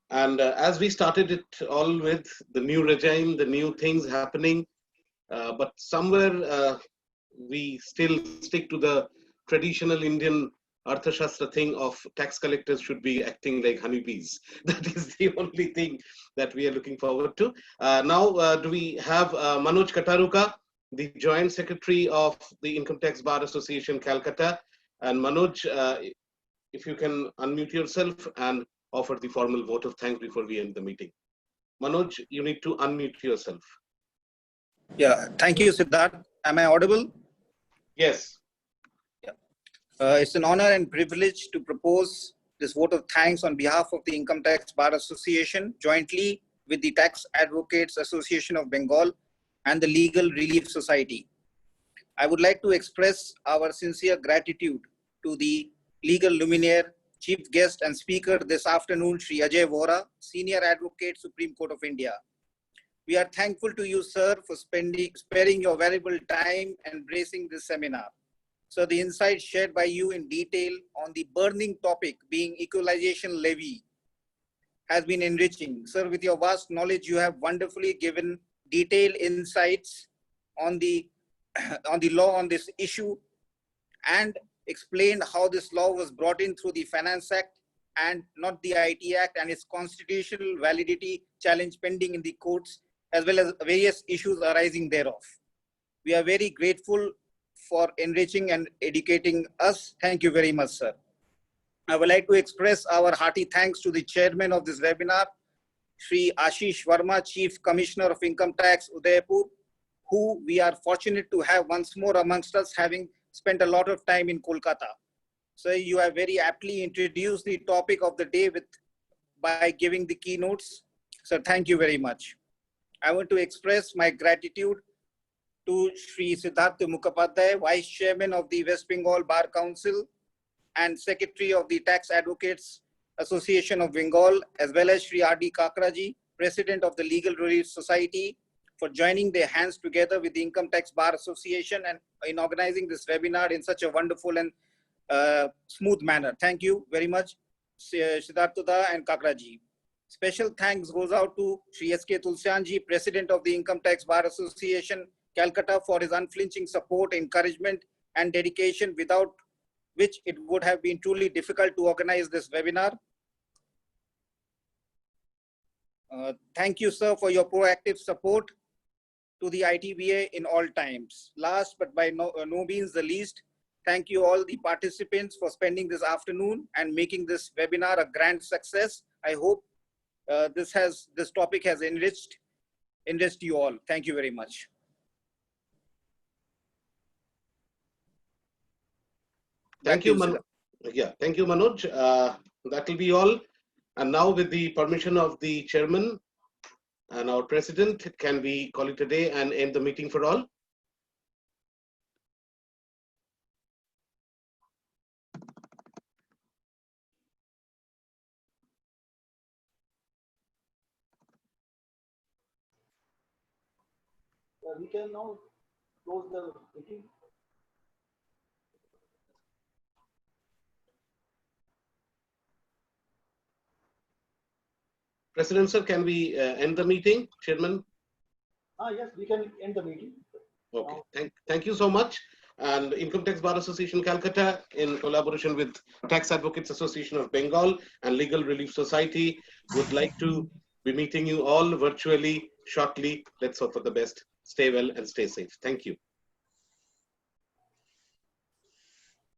And as we started it all with the new regime, the new things happening, but somewhere we still stick to the traditional Indian Arthashastra thing of tax collectors should be acting like honeybees. That is the only thing that we are looking forward to. Now, do we have Manoj Kataruka, the Joint Secretary of the Income Tax Bar Association, Calcutta. And Manoj, if you can unmute yourself and offer the formal vote of thanks before we end the meeting. Manoj, you need to unmute yourself. Yeah, thank you, Siddharth. Am I audible? Yes. It's an honor and privilege to propose this vote of thanks on behalf of the Income Tax Bar Association, jointly with the Tax Advocates Association of Bengal and the Legal Relief Society. I would like to express our sincere gratitude to the legal luminaire, chief guest and speaker this afternoon, Shri Ajay Vora, Senior Advocate, Supreme Court of India. We are thankful to you, sir, for sparing your valuable time and gracing this seminar. So the insights shared by you in detail on the burning topic being equalization levy has been enriching. Sir, with your vast knowledge, you have wonderfully given detailed insights on the law on this issue and explained how this law was brought in through the Finance Act and not the IT Act, and its constitutional validity challenge pending in the courts, as well as various issues arising thereof. We are very grateful for enriching and educating us. Thank you very much, sir. I would like to express our hearty thanks to the chairman of this webinar, Shri Ashish Verma, Chief Commissioner of Income Tax, Udaipur, who we are fortunate to have once more amongst us, having spent a lot of time in Kolkata. So you have very aptly introduced the topic of the day by giving the keynotes. So thank you very much. I want to express my gratitude to Shri Siddharth Mukhopadhyay, Vice Chairman of the West Bengal Bar Council and Secretary of the Tax Advocates Association of Bengal, as well as Shri R.D. Kakraji, President of the Legal Relief Society, for joining their hands together with the Income Tax Bar Association and in organizing this webinar in such a wonderful and smooth manner. Thank you very much, Siddhartha and Kakraji. Special thanks goes out to Shri S.K. Tulsianji, President of the Income Tax Bar Association, Calcutta, for his unflinching support, encouragement, and dedication, without which it would have been truly difficult to organize this webinar. Thank you, sir, for your proactive support to the ITBA in all times. Last but by no means the least, thank you all the participants for spending this afternoon and making this webinar a grand success. I hope this topic has enriched you all. Thank you very much. Thank you, Manoj. Yeah, thank you, Manoj. That will be all. And now, with the permission of the chairman and our president, can we call it a day and end the meeting for all? we can now close the meeting. President sir, can we end the meeting, Chairman? Yes, we can end the meeting. Okay, thank you so much. And Income Tax Bar Association Calcutta, in collaboration with Tax Advocates Association of Bengal and Legal Relief Society, would like to be meeting you all virtually shortly. Let's hope for the best. Stay well and stay safe. Thank you.